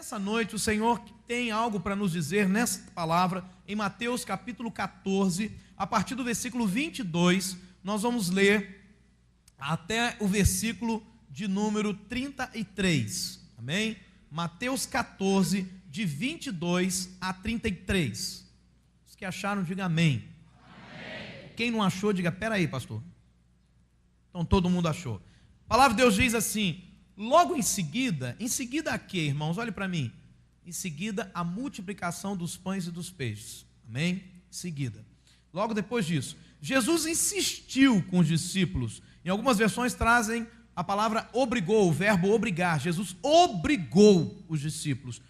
Nessa noite o Senhor tem algo para nos dizer nessa palavra, em Mateus capítulo 14, a partir do versículo 22, nós vamos ler até o versículo de número 33, amém? Mateus 14, de 22 a 33. Os que acharam, diga amém. Amém. Quem não achou, diga, peraí, pastor. Então todo mundo achou. A palavra de Deus diz assim: logo em seguida a quê, irmãos? Olhe para mim. Em seguida, a multiplicação dos pães e dos peixes. Amém? Em seguida. Logo depois disso, Jesus insistiu com os discípulos. Em algumas versões trazem a palavra obrigou, o verbo obrigar. Jesus obrigou os discípulos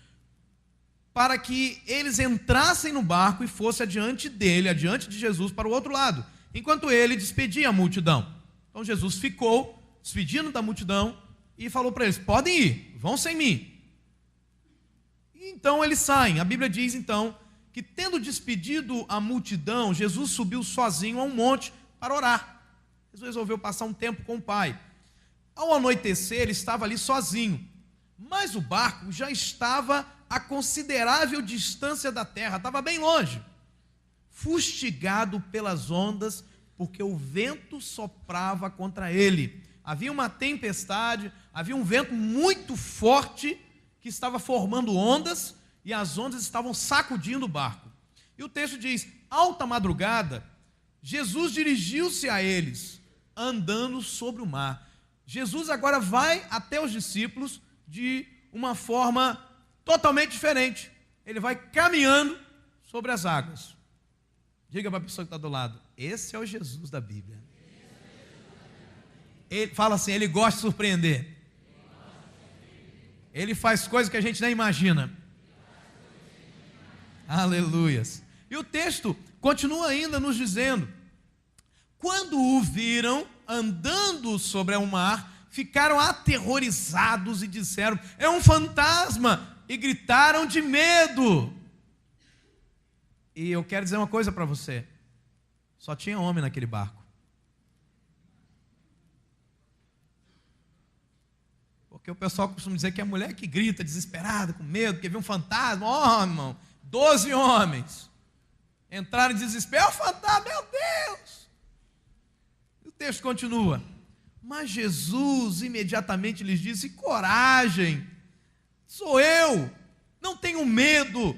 para que eles entrassem no barco e fossem adiante dele, adiante de Jesus, para o outro lado, enquanto ele despedia a multidão. Então Jesus ficou despedindo da multidão e falou para eles: podem ir, vão sem mim. E então eles saem. A Bíblia diz então que, tendo despedido a multidão, Jesus subiu sozinho a um monte para orar. Jesus resolveu passar um tempo com o Pai. Ao anoitecer, ele estava ali sozinho, mas o barco já estava a considerável distância da terra, estava bem longe, fustigado pelas ondas, porque o vento soprava contra ele. Havia uma tempestade, havia um vento muito forte que estava formando ondas, e as ondas estavam sacudindo o barco. E o texto diz: alta madrugada, Jesus dirigiu-se a eles, andando sobre o mar. Jesus agora vai até os discípulos de uma forma totalmente diferente. Ele vai caminhando sobre as águas. Diga para a pessoa que está do lado: esse é o Jesus da Bíblia. Ele fala assim: ele gosta de surpreender. Ele faz coisas que a gente nem imagina. Aleluias. E o texto continua ainda nos dizendo: quando o viram andando sobre o mar, ficaram aterrorizados e disseram: é um fantasma, e gritaram de medo. E eu quero dizer uma coisa para você: só tinha homem naquele barco. Porque o pessoal costuma dizer que é a mulher que grita desesperada, com medo, porque viu um fantasma. Oh, irmão, 12 homens entraram em desespero: é o fantasma, meu Deus. E o texto continua: mas Jesus imediatamente lhes disse: coragem, sou eu, não tenho medo.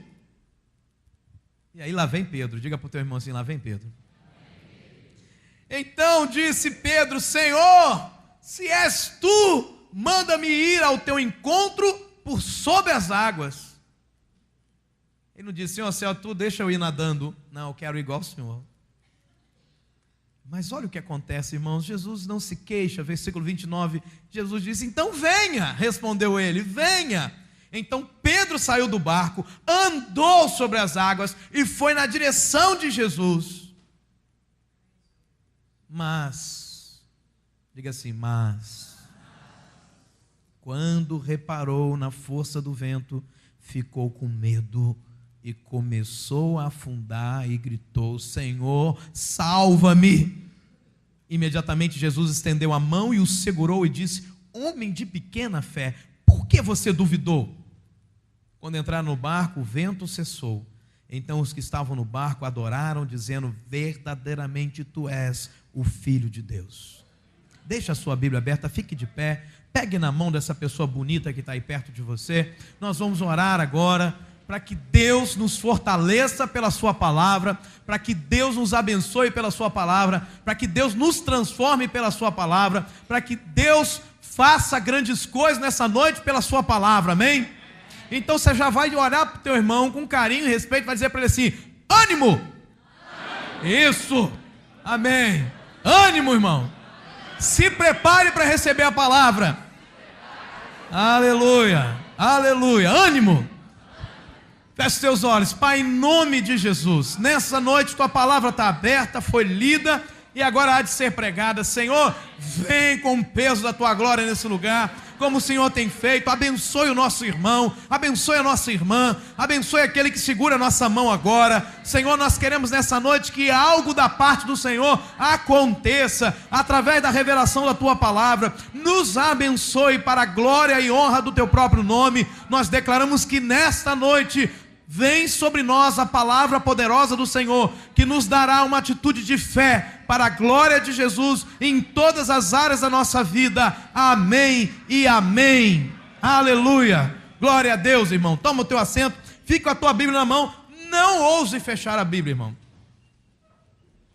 E aí lá vem Pedro. Diga para o teu irmão assim: lá vem Pedro. Então disse Pedro: Senhor, se és tu, manda-me ir ao teu encontro por sobre as águas. Ele não disse: Senhor, se é tu, deixa eu ir nadando. Não, eu quero ir igual ao Senhor. Mas olha o que acontece, irmãos. Jesus não se queixa. Versículo 29, Jesus disse: então venha. Respondeu ele: venha. Então Pedro saiu do barco, andou sobre as águas e foi na direção de Jesus. Mas, diga assim, mas, quando reparou na força do vento, ficou com medo e começou a afundar e gritou: Senhor, salva-me. Imediatamente Jesus estendeu a mão e o segurou e disse: homem de pequena fé, por que você duvidou? Quando entraram no barco, o vento cessou. Então os que estavam no barco adoraram, dizendo: verdadeiramente tu és o Filho de Deus. Deixa a sua Bíblia aberta, fique de pé, pegue na mão dessa pessoa bonita que está aí perto de você. Nós vamos orar agora para que Deus nos fortaleça pela sua palavra, para que Deus nos abençoe pela sua palavra, para que Deus nos transforme pela sua palavra, para que Deus faça grandes coisas nessa noite pela sua palavra, amém? Então você já vai orar para o teu irmão com carinho e respeito, vai dizer para ele assim: ânimo! Isso, amém, ânimo, irmão, se prepare para receber a palavra, aleluia, aleluia, ânimo. Feche seus olhos. Pai, em nome de Jesus, nessa noite tua palavra está aberta, foi lida e agora há de ser pregada. Senhor, vem com o peso da tua glória nesse lugar, como o Senhor tem feito. Abençoe o nosso irmão, abençoe a nossa irmã, abençoe aquele que segura a nossa mão agora. Senhor, nós queremos nessa noite que algo da parte do Senhor aconteça, através da revelação da Tua palavra. Nos abençoe para a glória e honra do Teu próprio nome. Nós declaramos que nesta noite vem sobre nós a palavra poderosa do Senhor, que nos dará uma atitude de fé para a glória de Jesus em todas as áreas da nossa vida. Amém e amém. Aleluia. Glória a Deus, irmão. Toma o teu assento, fica com a tua Bíblia na mão. Não ouse fechar a Bíblia, irmão.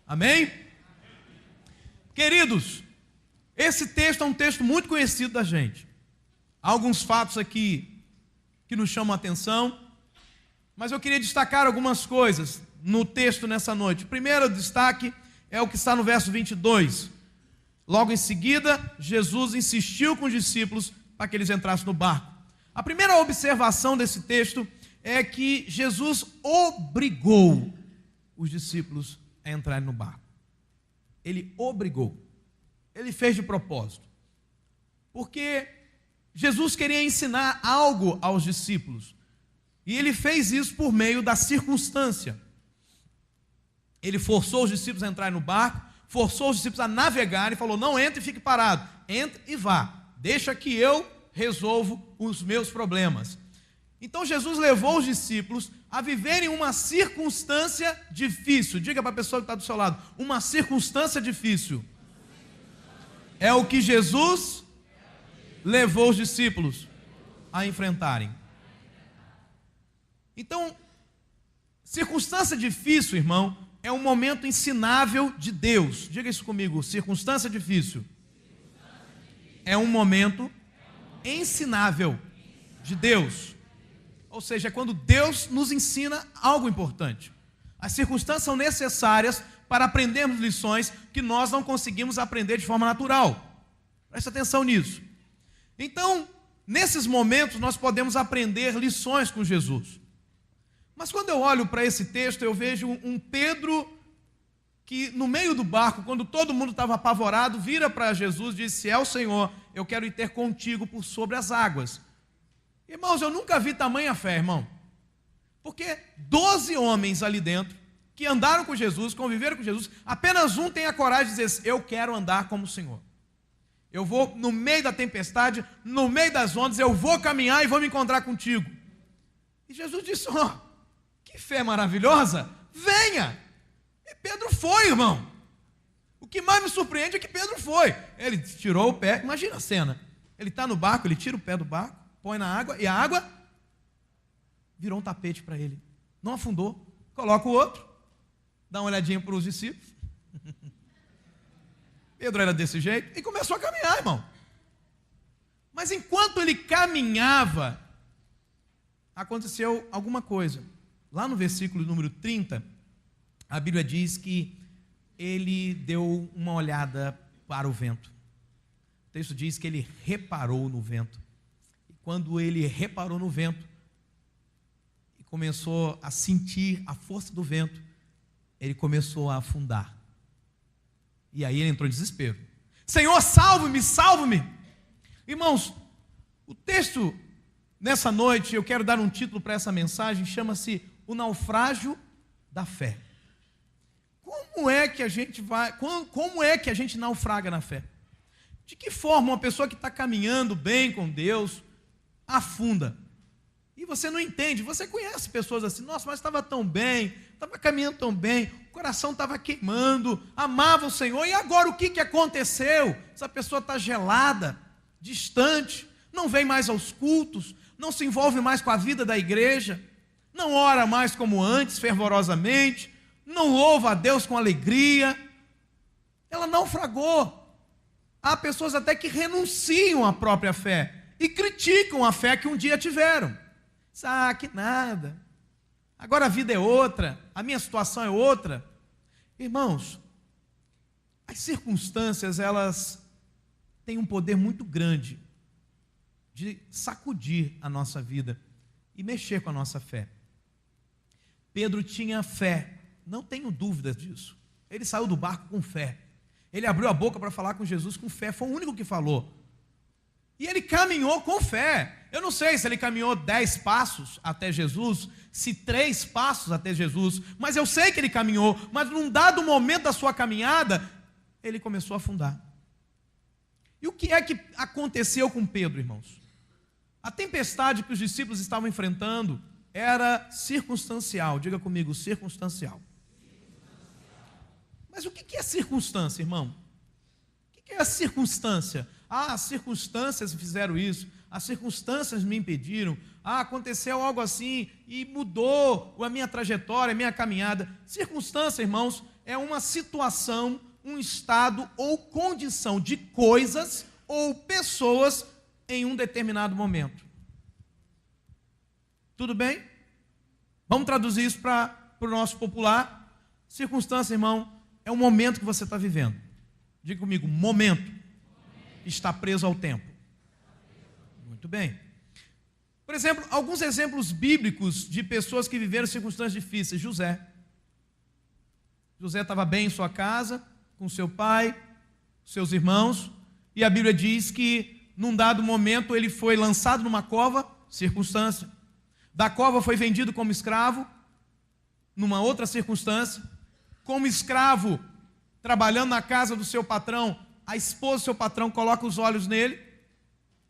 Amém? Queridos, esse texto é um texto muito conhecido da gente. Há alguns fatos aqui que nos chamam a atenção, mas eu queria destacar algumas coisas no texto nessa noite. O primeiro destaque é o que está no verso 22. Logo em seguida, Jesus insistiu com os discípulos para que eles entrassem no barco. A primeira observação desse texto é que Jesus obrigou os discípulos a entrarem no barco. Ele obrigou. Ele fez de propósito. Porque Jesus queria ensinar algo aos discípulos. E ele fez isso por meio da circunstância. Ele forçou os discípulos a entrarem no barco, forçou os discípulos a navegarem e falou: não entre e fique parado, entre e vá, deixa que eu resolvo os meus problemas. Então Jesus levou os discípulos a viverem uma circunstância difícil. Diga para a pessoa que está do seu lado: uma circunstância difícil. É o que Jesus levou os discípulos a enfrentarem. Então, circunstância difícil, irmão, é um momento ensinável de Deus. Diga isso comigo: circunstância difícil é um momento ensinável de Deus. Ou seja, é quando Deus nos ensina algo importante. As circunstâncias são necessárias para aprendermos lições que nós não conseguimos aprender de forma natural. Presta atenção nisso. Então, nesses momentos nós podemos aprender lições com Jesus. Mas quando eu olho para esse texto, eu vejo um Pedro que no meio do barco, quando todo mundo estava apavorado, vira para Jesus e diz: se é o Senhor, eu quero ir ter contigo por sobre as águas. Irmãos, eu nunca vi tamanha fé, irmão. Porque 12 homens ali dentro, que andaram com Jesus, conviveram com Jesus, apenas um tem a coragem de dizer: eu quero andar como o Senhor. Eu vou no meio da tempestade, no meio das ondas, eu vou caminhar e vou me encontrar contigo. E Jesus disse: que fé maravilhosa, venha. E Pedro foi, irmão. O que mais me surpreende é que Pedro foi. Ele tirou o pé, imagina a cena. Ele está no barco, ele tira o pé do barco, põe na água, e a água virou um tapete para ele. Não afundou. Coloca o outro, dá uma olhadinha para os discípulos. Pedro era desse jeito e começou a caminhar, irmão. Mas enquanto ele caminhava, aconteceu alguma coisa. Lá no versículo número 30, a Bíblia diz que ele deu uma olhada para o vento. O texto diz que ele reparou no vento. E quando ele reparou no vento e começou a sentir a força do vento, ele começou a afundar. E aí ele entrou em desespero. Senhor, salve-me, salve-me. Irmãos, o texto nessa noite, eu quero dar um título para essa mensagem, chama-se O Naufrágio da Fé. Como é que a gente naufraga na fé? De que forma uma pessoa que está caminhando bem com Deus afunda? E você não entende, você conhece pessoas assim: nossa, mas estava tão bem, estava caminhando tão bem, o coração estava queimando, amava o Senhor, e agora o que aconteceu? Essa pessoa está gelada, distante, não vem mais aos cultos, não se envolve mais com a vida da igreja, não ora mais como antes, fervorosamente, não louva a Deus com alegria. Ela naufragou. Há pessoas até que renunciam à própria fé e criticam a fé que um dia tiveram. Que nada, agora a vida é outra, a minha situação é outra. Irmãos, as circunstâncias, elas têm um poder muito grande de sacudir a nossa vida e mexer com a nossa fé. Pedro tinha fé, não tenho dúvidas disso. Ele saiu do barco com fé. Ele abriu a boca para falar com Jesus com fé, foi o único que falou. E ele caminhou com fé. Eu não sei se ele caminhou 10 passos até Jesus, se 3 passos até Jesus, mas eu sei que ele caminhou, mas num dado momento da sua caminhada, ele começou a afundar. E o que é que aconteceu com Pedro, irmãos? A tempestade que os discípulos estavam enfrentando era circunstancial. Diga comigo, circunstancial. Mas o que é circunstância, irmão? O que é a circunstância? As circunstâncias fizeram isso, as circunstâncias me impediram, aconteceu algo assim e mudou a minha trajetória, a minha caminhada. Circunstância, irmãos, é uma situação, um estado ou condição de coisas ou pessoas em um determinado momento. Tudo bem? Vamos traduzir isso para o nosso popular. Circunstância, irmão, é o momento que você está vivendo. Diga comigo, momento. Está preso ao tempo. Muito bem. Por exemplo, alguns exemplos bíblicos de pessoas que viveram circunstâncias difíceis. José estava bem em sua casa, com seu pai, seus irmãos, e a Bíblia diz que num dado momento ele foi lançado numa cova, circunstância. Da cova foi vendido como escravo, numa outra circunstância. Como escravo, trabalhando na casa do seu patrão, a esposa do seu patrão coloca os olhos nele,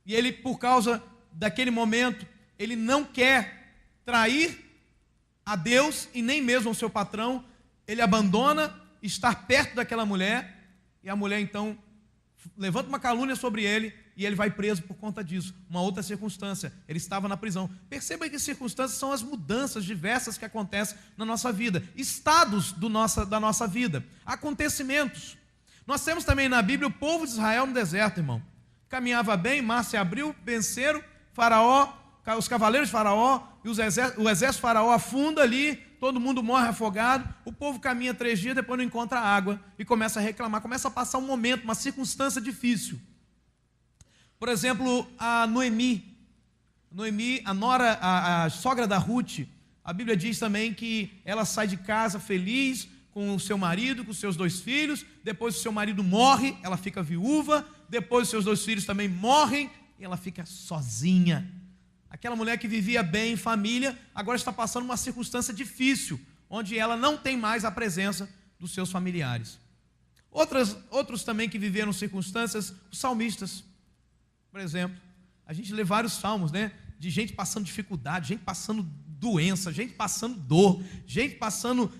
e ele, por causa daquele momento, ele não quer trair a Deus e nem mesmo ao seu patrão, ele abandona estar perto daquela mulher, e a mulher então levanta uma calúnia sobre ele, e ele vai preso por conta disso. Uma outra circunstância, ele estava na prisão. Perceba que circunstâncias são as mudanças diversas que acontecem na nossa vida, estados da nossa vida, acontecimentos. Nós temos também na Bíblia o povo de Israel no deserto, irmão. Caminhava bem, mar se abriu, venceram, Faraó, os cavaleiros de Faraó e o exército de Faraó afunda ali, todo mundo morre afogado, o povo caminha 3 dias, depois não encontra água e começa a reclamar, começa a passar um momento, uma circunstância difícil. Por exemplo, a Noemi, a sogra da Ruth, a Bíblia diz também que ela sai de casa feliz, com o seu marido, com os seus 2 filhos, depois o seu marido morre, ela fica viúva, depois os seus 2 filhos também morrem, e ela fica sozinha. Aquela mulher que vivia bem em família, agora está passando uma circunstância difícil, onde ela não tem mais a presença dos seus familiares. Outros também que viveram circunstâncias, os salmistas, por exemplo. A gente lê vários salmos, né? De gente passando dificuldade, gente passando doença, gente passando dor, gente passando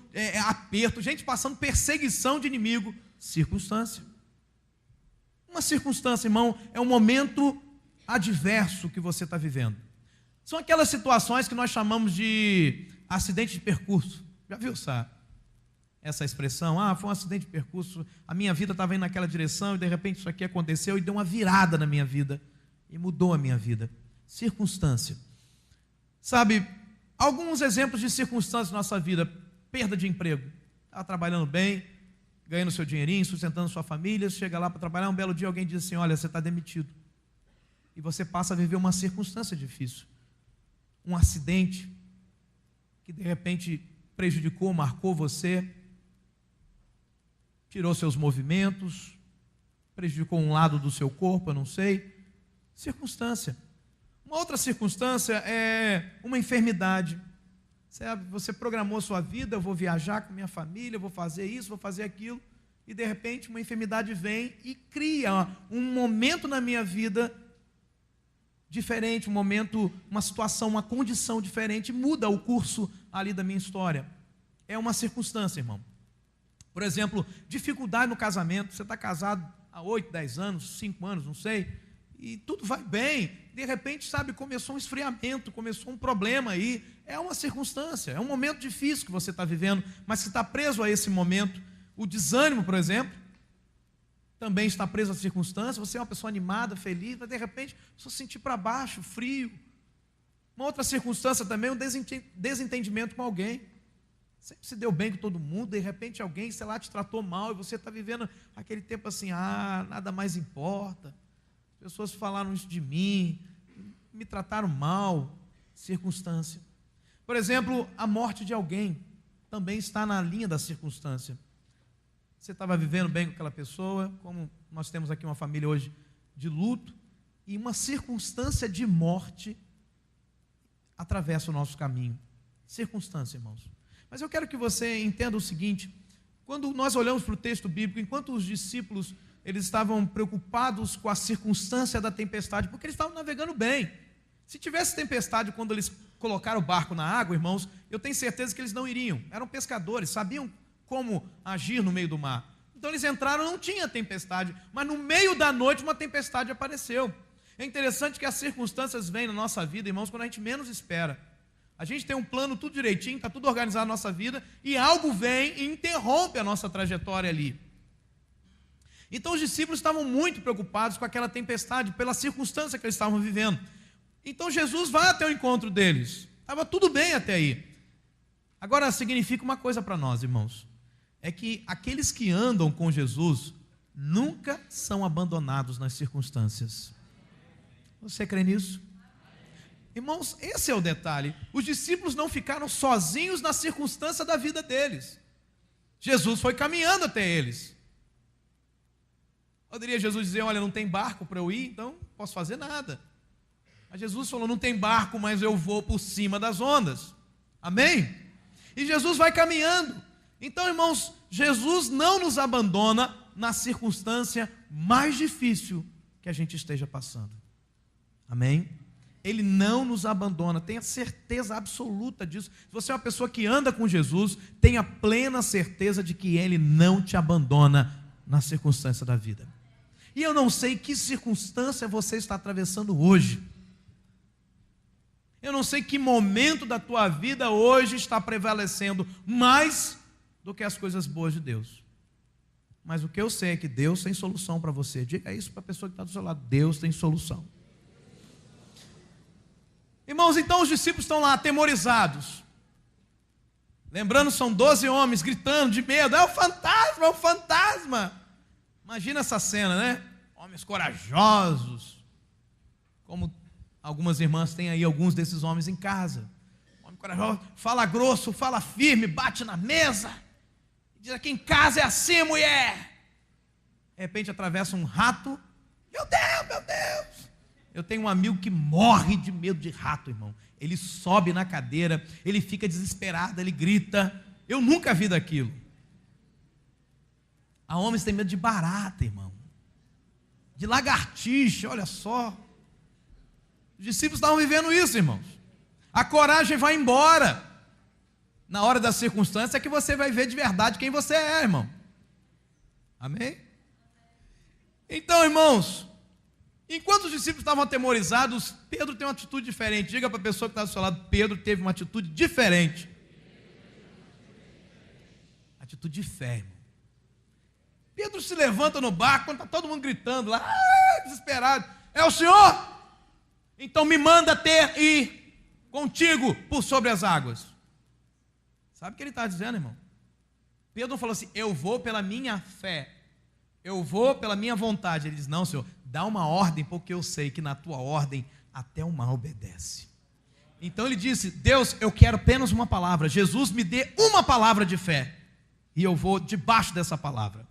aperto, gente passando perseguição de inimigo. Circunstância. Uma circunstância, irmão, é um momento adverso que você está vivendo. São aquelas situações que nós chamamos de acidente de percurso. Já viu essa expressão? Foi um acidente de percurso, a minha vida estava indo naquela direção e de repente isso aqui aconteceu e deu uma virada na minha vida e mudou a minha vida. Circunstância. Sabe, alguns exemplos de circunstâncias na nossa vida: perda de emprego. Estava trabalhando bem, ganhando seu dinheirinho, sustentando sua família, chega lá para trabalhar, um belo dia alguém diz assim: olha, você está demitido. E você passa a viver uma circunstância difícil. Um acidente que de repente prejudicou, marcou você, tirou seus movimentos, prejudicou um lado do seu corpo, eu não sei. Circunstância. Uma outra circunstância é uma enfermidade. Você programou sua vida, eu vou viajar com minha família, eu vou fazer isso, vou fazer aquilo, e de repente uma enfermidade vem e cria um momento na minha vida diferente, um momento, uma situação, uma condição diferente, muda o curso ali da minha história. É uma circunstância, irmão. Por exemplo, dificuldade no casamento. Você está casado há 8, 10 anos, 5 anos, não sei, e tudo vai bem. De repente, começou um esfriamento, começou um problema aí. É uma circunstância, é um momento difícil que você está vivendo, mas você está preso a esse momento. O desânimo, por exemplo, também está preso à circunstância. Você é uma pessoa animada, feliz, mas de repente só sentir para baixo, frio. Uma outra circunstância também, um desentendimento com alguém. Sempre se deu bem com todo mundo, de repente alguém, sei lá, te tratou mal e você está vivendo aquele tempo assim: nada mais importa. As pessoas falaram isso de mim, me trataram mal. Circunstância. Por exemplo, a morte de alguém também está na linha da circunstância. Você estava vivendo bem com aquela pessoa, como nós temos aqui uma família hoje de luto, e uma circunstância de morte atravessa o nosso caminho. Circunstância, irmãos. Mas eu quero que você entenda o seguinte: quando nós olhamos para o texto bíblico, enquanto os discípulos eles estavam preocupados com a circunstância da tempestade, porque eles estavam navegando bem. Se tivesse tempestade quando eles colocaram o barco na água, irmãos, eu tenho certeza que eles não iriam. Eram pescadores, sabiam como agir no meio do mar. Então eles entraram, não tinha tempestade, mas no meio da noite uma tempestade apareceu. É interessante que as circunstâncias vêm na nossa vida, irmãos, quando a gente menos espera. A gente tem um plano tudo direitinho, está tudo organizado na nossa vida, e algo vem e interrompe a nossa trajetória ali. Então os discípulos estavam muito preocupados com aquela tempestade, pela circunstância que eles estavam vivendo. Então Jesus vai até o encontro deles. Estava tudo bem até aí. Agora significa uma coisa para nós, irmãos. É que aqueles que andam com Jesus nunca são abandonados nas circunstâncias. Você crê nisso? Irmãos, esse é o detalhe. Os discípulos não ficaram sozinhos na circunstância da vida deles. Jesus foi caminhando até eles. Poderia Jesus dizer: olha, não tem barco para eu ir, então não posso fazer nada. Mas Jesus falou: não tem barco, mas eu vou por cima das ondas. Amém? E Jesus vai caminhando. Então, irmãos, Jesus não nos abandona na circunstância mais difícil que a gente esteja passando. Amém? Ele não nos abandona, tenha certeza absoluta disso. Se você é uma pessoa que anda com Jesus, tenha plena certeza de que Ele não te abandona na circunstância da vida. E eu não sei que circunstância você está atravessando hoje. Eu não sei que momento da tua vida hoje está prevalecendo mais do que as coisas boas de Deus. Mas o que eu sei é que Deus tem solução para você. Diga isso para a pessoa que está do seu lado: Deus tem solução. Irmãos, então os discípulos estão lá atemorizados. Lembrando, são 12 homens gritando de medo: é o fantasma, é o fantasma. Imagina essa cena, né? Homens corajosos. Como algumas irmãs têm aí alguns desses homens em casa. Homem corajoso, fala grosso, fala firme, bate na mesa. Diz: aqui em casa é assim, mulher. De repente atravessa um rato. Meu Deus, meu Deus. Eu tenho um amigo que morre de medo de rato, irmão. Ele sobe na cadeira, ele fica desesperado, ele grita. Eu nunca vi daquilo. Há homens que têm medo de barata, irmão. De lagartixa, olha só. Os discípulos estavam vivendo isso, irmãos. A coragem vai embora. Na hora da circunstância é que você vai ver de verdade quem você é, irmão. Amém? Então, irmãos, enquanto os discípulos estavam atemorizados, Pedro tem uma atitude diferente. Diga para a pessoa que está do seu lado: Pedro teve uma atitude diferente. Atitude de fé, irmão. Pedro se levanta no barco, quando está todo mundo gritando lá, desesperado: é o Senhor? Então me manda ir contigo por sobre as águas. Sabe o que ele está dizendo, irmão? Pedro não falou assim: eu vou pela minha fé, eu vou pela minha vontade. Ele diz: não, Senhor, dá uma ordem, porque eu sei que na tua ordem até o mar obedece. Então ele disse: Deus, eu quero apenas uma palavra. Jesus, me dê uma palavra de fé, e eu vou debaixo dessa palavra.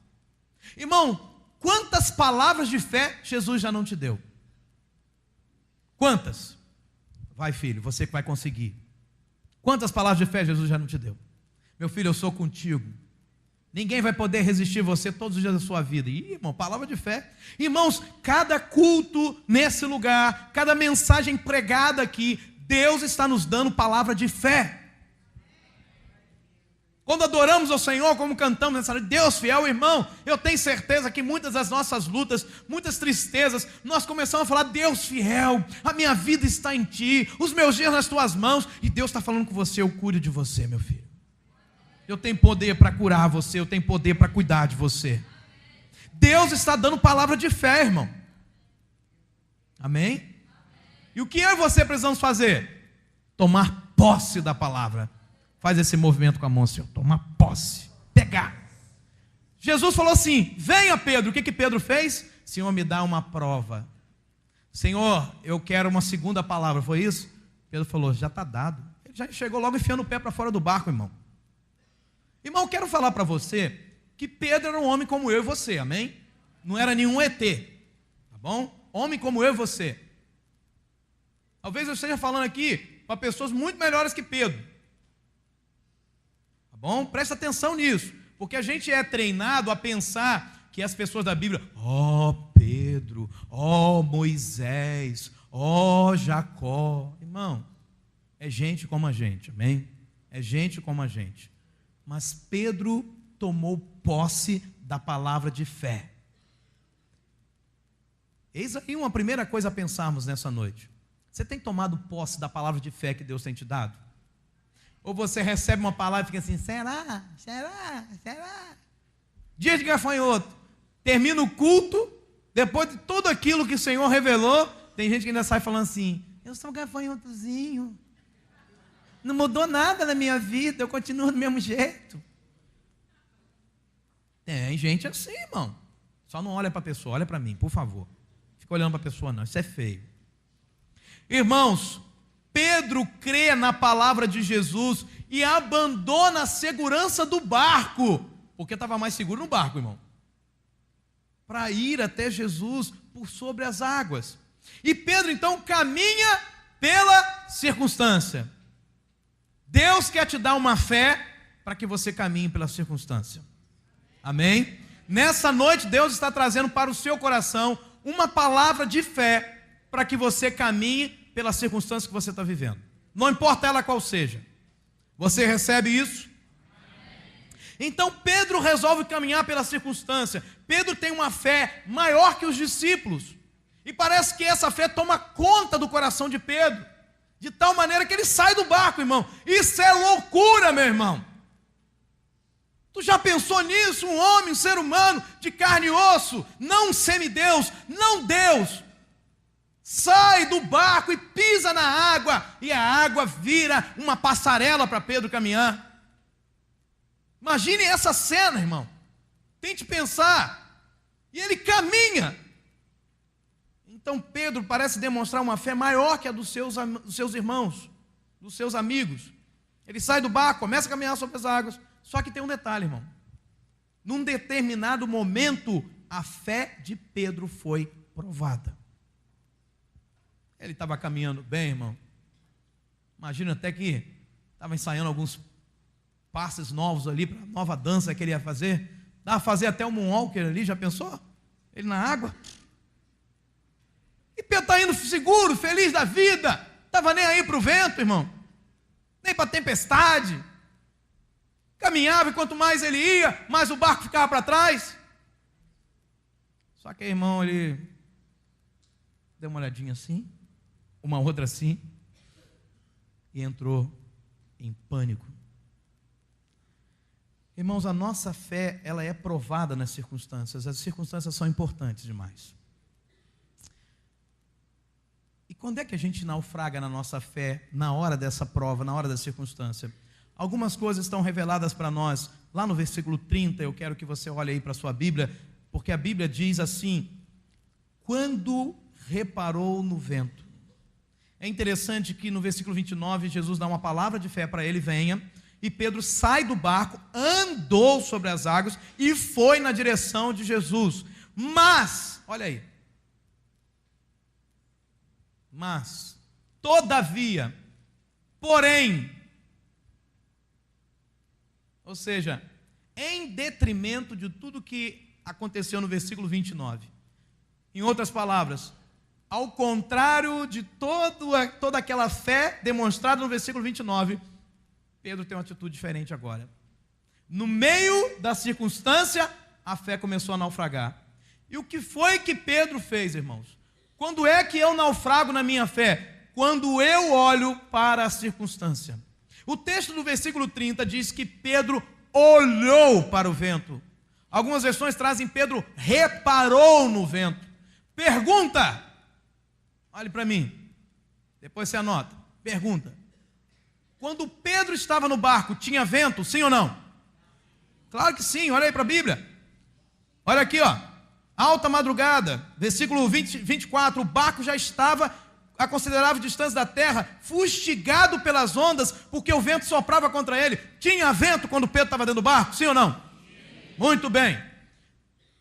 Irmão, quantas palavras de fé Jesus já não te deu? Quantas? Vai, filho, você que vai conseguir. Quantas palavras de fé Jesus já não te deu? Meu filho, eu sou contigo. Ninguém vai poder resistir você todos os dias da sua vida. Ih, irmão, palavra de fé. Irmãos, cada culto nesse lugar, cada mensagem pregada aqui, Deus está nos dando palavra de fé. Quando adoramos ao Senhor, como cantamos nessa noite, Deus fiel, irmão, eu tenho certeza que muitas das nossas lutas, muitas tristezas, nós começamos a falar: Deus fiel, a minha vida está em Ti, os meus dias nas Tuas mãos, e Deus está falando com você: eu cuido de você, meu filho. Eu tenho poder para curar você, eu tenho poder para cuidar de você. Deus está dando palavra de fé, irmão. Amém? E o que eu e você precisamos fazer? Tomar posse da palavra. Faz esse movimento com a mão, Senhor. Tomar posse. Pegar. Jesus falou assim: venha, Pedro. O que Pedro fez? Senhor, me dá uma prova. Senhor, eu quero uma segunda palavra. Foi isso? Pedro falou: já está dado. Ele já chegou logo enfiando o pé para fora do barco, irmão. Irmão, eu quero falar para você que Pedro era um homem como eu e você, amém? Não era nenhum ET, tá bom? homem como eu e você. Talvez eu esteja falando aqui para pessoas muito melhores que Pedro. Tá bom? Presta atenção nisso, porque a gente é treinado a pensar que as pessoas da Bíblia, Pedro, Moisés, Jacó. Irmão, é gente como a gente, amém? É gente como a gente. Mas Pedro tomou posse da palavra de fé. Eis aí uma primeira coisa a pensarmos nessa noite. Você tem tomado posse da palavra de fé que Deus tem te dado? Ou você recebe uma palavra e fica assim, será? Dia de gafanhoto, termina o culto, depois de tudo aquilo que o Senhor revelou, tem gente que ainda sai falando assim, eu sou um gafanhotozinho, não mudou nada na minha vida, eu continuo do mesmo jeito. Tem gente assim, irmão. Só não olha para a pessoa, olha para mim, por favor. Fica olhando para a pessoa não, isso é feio. Irmãos, Pedro crê na palavra de Jesus e abandona a segurança do barco, porque estava mais seguro no barco, irmão, para ir até Jesus por sobre as águas. E Pedro então caminha pela circunstância. Deus quer te dar uma fé para que você caminhe pela circunstância. Amém? Nessa noite Deus está trazendo para o seu coração uma palavra de fé para que você caminhe pela circunstância que você está vivendo. Não importa ela qual seja. Você recebe isso? Então Pedro resolve caminhar pela circunstância. Pedro tem uma fé maior que os discípulos. E parece que essa fé toma conta do coração de Pedro, de tal maneira que ele sai do barco, irmão. Isso é loucura, meu irmão. Tu já pensou nisso? Um homem, um ser humano de carne e osso, não um semideus, não Deus, sai do barco e pisa na água, e a água vira uma passarela para Pedro caminhar. Imagine essa cena, irmão. Tente pensar. E ele caminha. Então Pedro parece demonstrar uma fé maior que a dos seus irmãos, dos seus amigos. Ele sai do barco, começa a caminhar sobre as águas. Só que tem um detalhe, irmão. Num determinado momento, a fé de Pedro foi provada. Ele estava caminhando bem, irmão. Imagina até que estava ensaiando alguns passos novos ali, para a nova dança que ele ia fazer. Dá para fazer até um moonwalker ali, já pensou? Ele na água. E Pedro está indo seguro, feliz da vida. Estava nem aí para o vento, irmão. Nem para a tempestade. Caminhava e quanto mais ele ia, mais o barco ficava para trás. Só que, irmão, ele deu uma olhadinha assim, uma outra assim, e entrou em pânico. Irmãos, a nossa fé, ela é provada nas circunstâncias. As circunstâncias são importantes demais. E quando é que a gente naufraga na nossa fé, na hora dessa prova, na hora da circunstância? Algumas coisas estão reveladas para nós, lá no versículo 30, eu quero que você olhe aí para a sua Bíblia, porque a Bíblia diz assim, quando reparou no vento. É interessante que no versículo 29, Jesus dá uma palavra de fé para ele, venha, e Pedro sai do barco, andou sobre as águas e foi na direção de Jesus. Mas, olha aí, mas, todavia, porém, ou seja, em detrimento de tudo que aconteceu no versículo 29. Em outras palavras, ao contrário de toda aquela fé demonstrada no versículo 29, Pedro tem uma atitude diferente agora. No meio da circunstância, a fé começou a naufragar. E o que foi que Pedro fez, irmãos? Quando é que eu naufrago na minha fé? Quando eu olho para a circunstância. O texto do versículo 30 diz que Pedro olhou para o vento. Algumas versões trazem Pedro reparou no vento. Pergunta, olhe para mim, depois você anota, pergunta. Quando Pedro estava no barco, tinha vento, sim ou não? Claro que sim, olha aí para a Bíblia. Olha aqui, ó, alta madrugada, versículo 24, o barco já estava a considerável distância da terra, fustigado pelas ondas, porque o vento soprava contra ele. Tinha vento quando Pedro estava dentro do barco, sim ou não? Sim. Muito bem.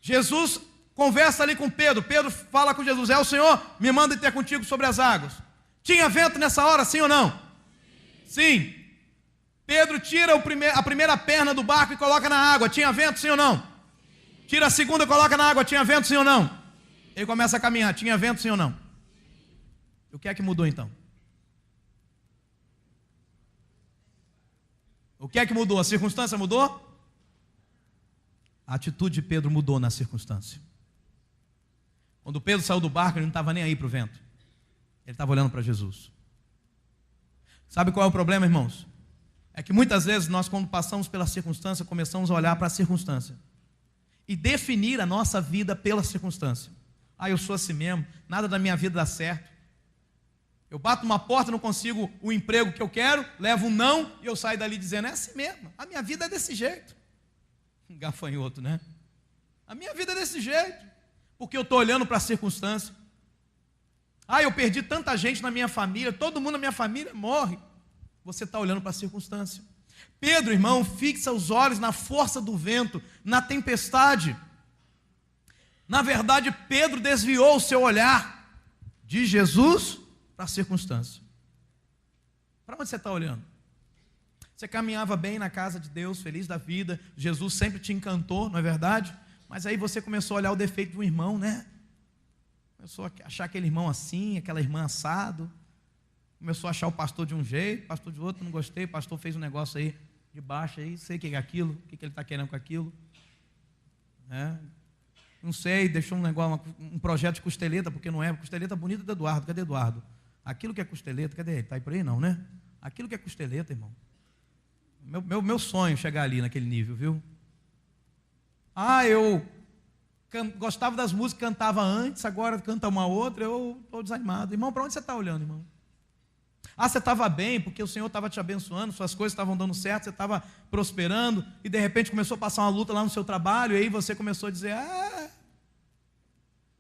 Jesus conversa ali com Pedro. Pedro fala com Jesus: é o Senhor, me manda ir ter contigo sobre as águas. Tinha vento nessa hora, sim ou não? Sim. Pedro tira a primeira perna do barco e coloca na água. Tinha vento, sim ou não? Tira a segunda e coloca na água. Tinha vento, sim ou não? Ele começa a caminhar. Tinha vento, sim ou não? O que é que mudou então? O que é que mudou? A circunstância mudou? A atitude de Pedro mudou na circunstância. Quando Pedro saiu do barco, ele não estava nem aí para o vento. Ele estava olhando para Jesus. Sabe qual é o problema, irmãos? É que muitas vezes nós, quando passamos pela circunstância, começamos a olhar para a circunstância e definir a nossa vida pela circunstância. Ah, eu sou assim mesmo, nada da minha vida dá certo. Eu bato uma porta, não consigo o emprego que eu quero, levo um não e eu saio dali dizendo: é assim mesmo, a minha vida é desse jeito. Gafanhoto, né? A minha vida é desse jeito, porque eu estou olhando para a circunstância. Ah, eu perdi tanta gente na minha família, todo mundo na minha família morre. Você está olhando para a circunstância. Pedro, irmão, fixa os olhos na força do vento, na tempestade. Na verdade, Pedro desviou o seu olhar de Jesus para a circunstância. Para onde você está olhando? Você caminhava bem na casa de Deus, feliz da vida, Jesus sempre te encantou, não é verdade? Mas aí você começou a olhar o defeito do irmão, né? Começou a achar aquele irmão assim, aquela irmã assado. Começou a achar o pastor de um jeito, o pastor de outro, não gostei, o pastor fez um negócio aí de baixo aí, sei o que é aquilo, o que ele está querendo com aquilo. Não sei, deixou um negócio, um projeto de costeleta, porque não é, costeleta bonita do Eduardo, cadê Eduardo? Aquilo que é costeleta, cadê ele? Está aí por aí não, né? Aquilo que é costeleta, irmão. Meu sonho é chegar ali naquele nível, viu? Ah, eu gostava das músicas, cantava antes, agora canta uma outra, eu estou desanimado. Irmão, para onde você está olhando, irmão? Ah, você estava bem, porque o Senhor estava te abençoando, suas coisas estavam dando certo, você estava prosperando, e de repente começou a passar uma luta lá no seu trabalho, e aí você começou a dizer: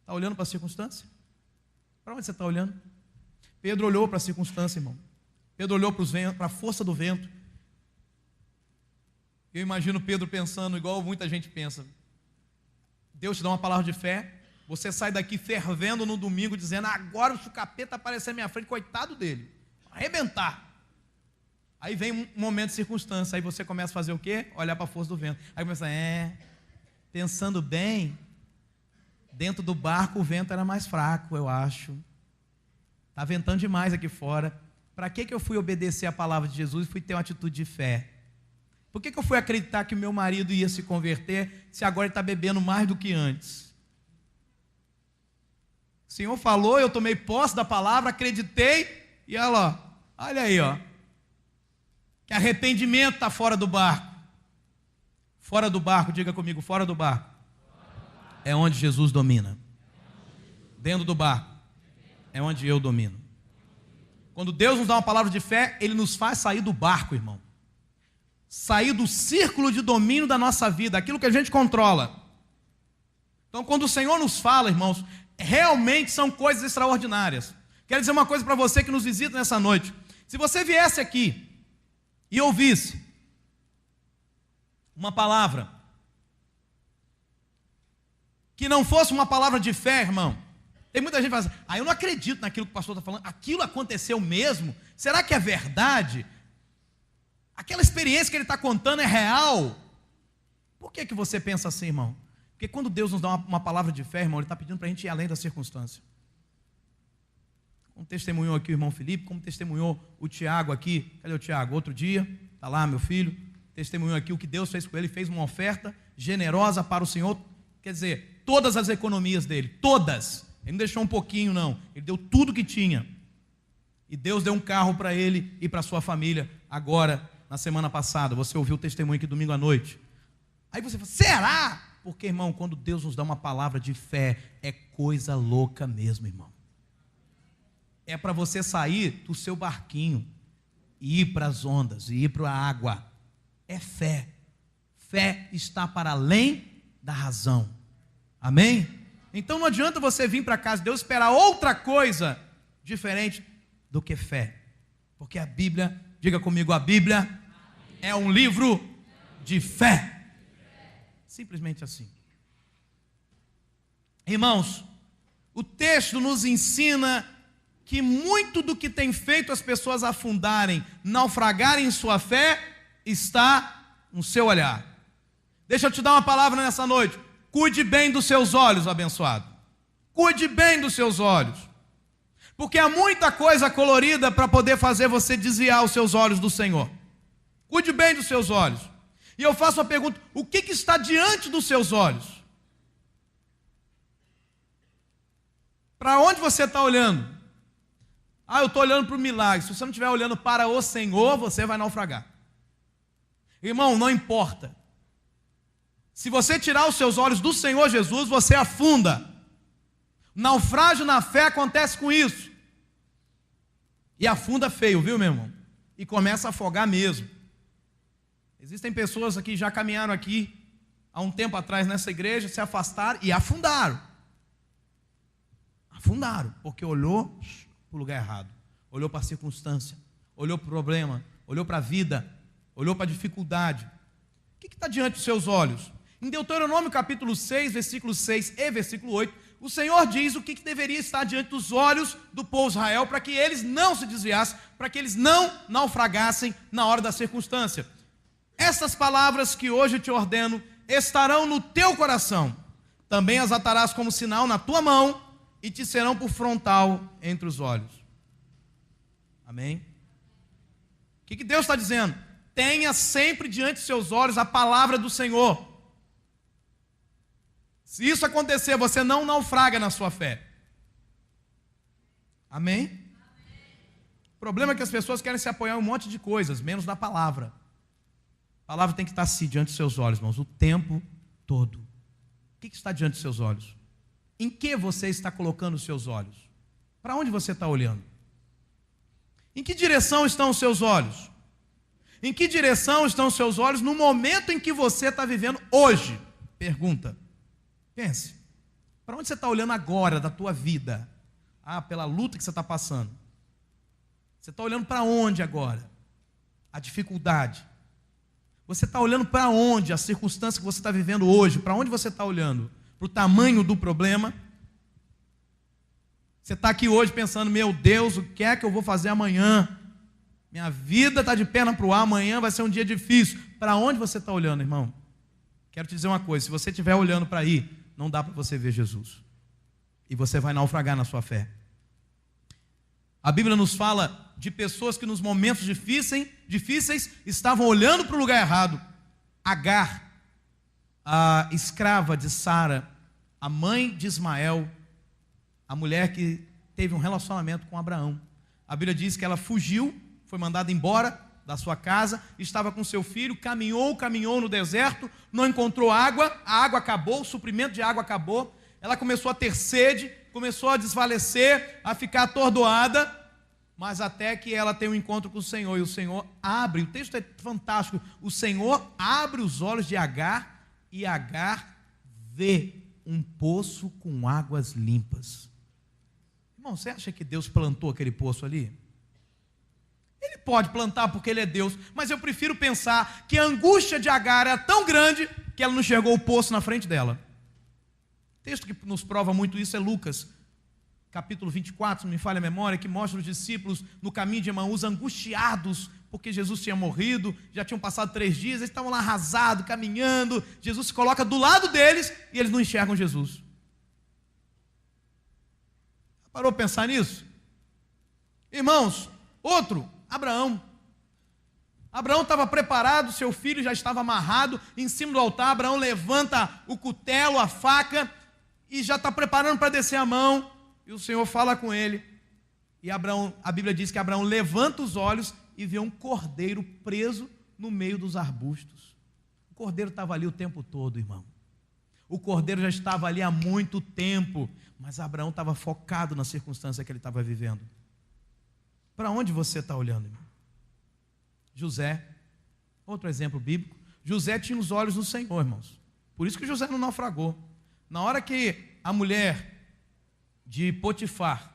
está olhando para a circunstância? Para onde você está olhando? Pedro olhou para a circunstância, irmão. Pedro olhou para a força do vento. Eu imagino Pedro pensando igual muita gente pensa. Deus te dá uma palavra de fé, você sai daqui fervendo no domingo, dizendo: agora o capeta aparecer na minha frente, coitado dele, arrebentar. Aí vem um momento de circunstância, aí você começa a fazer o quê? Olhar para a força do vento. Aí começa: pensando bem, dentro do barco o vento era mais fraco, eu acho. Está ventando demais aqui fora. Para que eu fui obedecer a palavra de Jesus e fui ter uma atitude de fé? Por que eu fui acreditar que o meu marido ia se converter, se agora ele está bebendo mais do que antes? O Senhor falou, eu tomei posse da palavra, acreditei, e olha aí, que arrependimento está fora do barco. Fora do barco, diga comigo, fora do barco. É onde Jesus domina. Dentro do barco é onde eu domino. Quando Deus nos dá uma palavra de fé, Ele nos faz sair do barco, irmão. Sair do círculo de domínio da nossa vida, aquilo que a gente controla. Então, quando o Senhor nos fala, irmãos, realmente são coisas extraordinárias. Quero dizer uma coisa para você que nos visita nessa noite. Se você viesse aqui e ouvisse uma palavra que não fosse uma palavra de fé, irmão, tem muita gente que fala assim: eu não acredito naquilo que o pastor está falando, aquilo aconteceu mesmo? Será que é verdade? Aquela experiência que ele está contando é real? Por que você pensa assim, irmão? Porque quando Deus nos dá uma palavra de fé, irmão, Ele está pedindo para a gente ir além da circunstância. Como testemunhou aqui o irmão Felipe, como testemunhou o Tiago aqui. Cadê o Tiago? Outro dia, está lá meu filho, testemunhou aqui o que Deus fez com ele, fez uma oferta generosa para o Senhor. Quer dizer, todas as economias dele, todas. Ele não deixou um pouquinho não, ele deu tudo que tinha. E Deus deu um carro para ele e para a sua família agora, na semana passada. Você ouviu o testemunho aqui domingo à noite. Aí você fala: será? Porque, irmão, quando Deus nos dá uma palavra de fé, é coisa louca mesmo, irmão. É para você sair do seu barquinho e ir para as ondas, e ir para a água. É fé. Fé está para além da razão. Amém? Então não adianta você vir para a casa de Deus e esperar outra coisa diferente do que fé. Porque a Bíblia, diga comigo, a Bíblia é um livro de fé. Simplesmente assim. Irmãos, o texto nos ensina que muito do que tem feito as pessoas afundarem, naufragarem em sua fé, está no seu olhar. Deixa eu te dar uma palavra nessa noite. Cuide bem dos seus olhos, abençoado. Cuide bem dos seus olhos. Porque há muita coisa colorida para poder fazer você desviar os seus olhos do Senhor. Cuide bem dos seus olhos. E eu faço a pergunta: o que está diante dos seus olhos? Para onde você está olhando? Eu estou olhando para o milagre. Se você não estiver olhando para o Senhor, você vai naufragar. Irmão, não importa. Se você tirar os seus olhos do Senhor Jesus, você afunda. Naufrágio na fé acontece com isso. E afunda feio, viu, meu irmão? E começa a afogar mesmo. Existem pessoas que já caminharam aqui há um tempo atrás nessa igreja, se afastaram e afundaram. Afundaram, porque olhou para o lugar errado. Olhou para a circunstância, olhou para o problema, olhou para a vida, olhou para a dificuldade. O que está diante dos seus olhos? Em Deuteronômio capítulo 6, versículo 6 e versículo 8, o Senhor diz o que deveria estar diante dos olhos do povo de Israel para que eles não se desviassem, para que eles não naufragassem na hora da circunstância. Essas palavras que hoje te ordeno estarão no teu coração. Também as atarás como sinal na tua mão e te serão por frontal entre os olhos. Amém? O que Deus está dizendo? Tenha sempre diante de seus olhos a palavra do Senhor. Se isso acontecer, você não naufraga na sua fé. Amém? O problema é que as pessoas querem se apoiar em um monte de coisas, menos na palavra. A palavra tem que estar assim diante dos seus olhos, irmãos, o tempo todo. O que está diante dos seus olhos? Em que você está colocando os seus olhos? Para onde você está olhando? Em que direção estão os seus olhos? Em que direção estão os seus olhos no momento em que você está vivendo hoje? Pergunta. Pense. Para onde você está olhando agora da tua vida? Pela luta que você está passando. Você está olhando para onde agora? A dificuldade. Você está olhando para onde? A circunstância que você está vivendo hoje. Para onde você está olhando? Para o tamanho do problema? Você está aqui hoje pensando: meu Deus, o que é que eu vou fazer amanhã? Minha vida está de perna para o ar, amanhã vai ser um dia difícil. Para onde você está olhando, irmão? Quero te dizer uma coisa: se você estiver olhando para aí, não dá para você ver Jesus. E você vai naufragar na sua fé. A Bíblia nos fala de pessoas que nos momentos difíceis estavam olhando para o lugar errado. Agar, a escrava de Sara, a mãe de Ismael, a mulher que teve um relacionamento com Abraão. A Bíblia diz que ela fugiu, foi mandada embora da sua casa, estava com seu filho, caminhou no deserto, não encontrou água, a água acabou, o suprimento de água acabou, ela começou a ter sede, começou a desfalecer, a ficar atordoada, mas até que ela tem um encontro com o Senhor, e o Senhor abre, o texto é fantástico, o Senhor abre os olhos de Agar, e Agar vê um poço com águas limpas. Irmão, você acha que Deus plantou aquele poço ali? Ele pode plantar porque Ele é Deus, mas eu prefiro pensar que a angústia de Agar era tão grande que ela não enxergou o poço na frente dela. O texto que nos prova muito isso é Lucas, capítulo 24, se não me falha a memória, que mostra os discípulos no caminho de Emaús angustiados, porque Jesus tinha morrido, já tinham passado 3 dias, eles estavam lá arrasados, caminhando, Jesus se coloca do lado deles e eles não enxergam Jesus. Parou para pensar nisso? Irmãos, outro, Abraão. Abraão estava preparado, seu filho já estava amarrado em cima do altar. Abraão levanta o cutelo, a faca, e já está preparando para descer a mão. E o Senhor fala com ele. E Abraão, a Bíblia diz que Abraão levanta os olhos e vê um cordeiro preso no meio dos arbustos. O cordeiro estava ali o tempo todo, irmão. O cordeiro já estava ali há muito tempo, mas Abraão estava focado na circunstância que ele estava vivendo. Para onde você está olhando, irmão? José, outro exemplo bíblico. José tinha os olhos no Senhor, irmãos. Por isso que José não naufragou. Na hora que a mulher de Potifar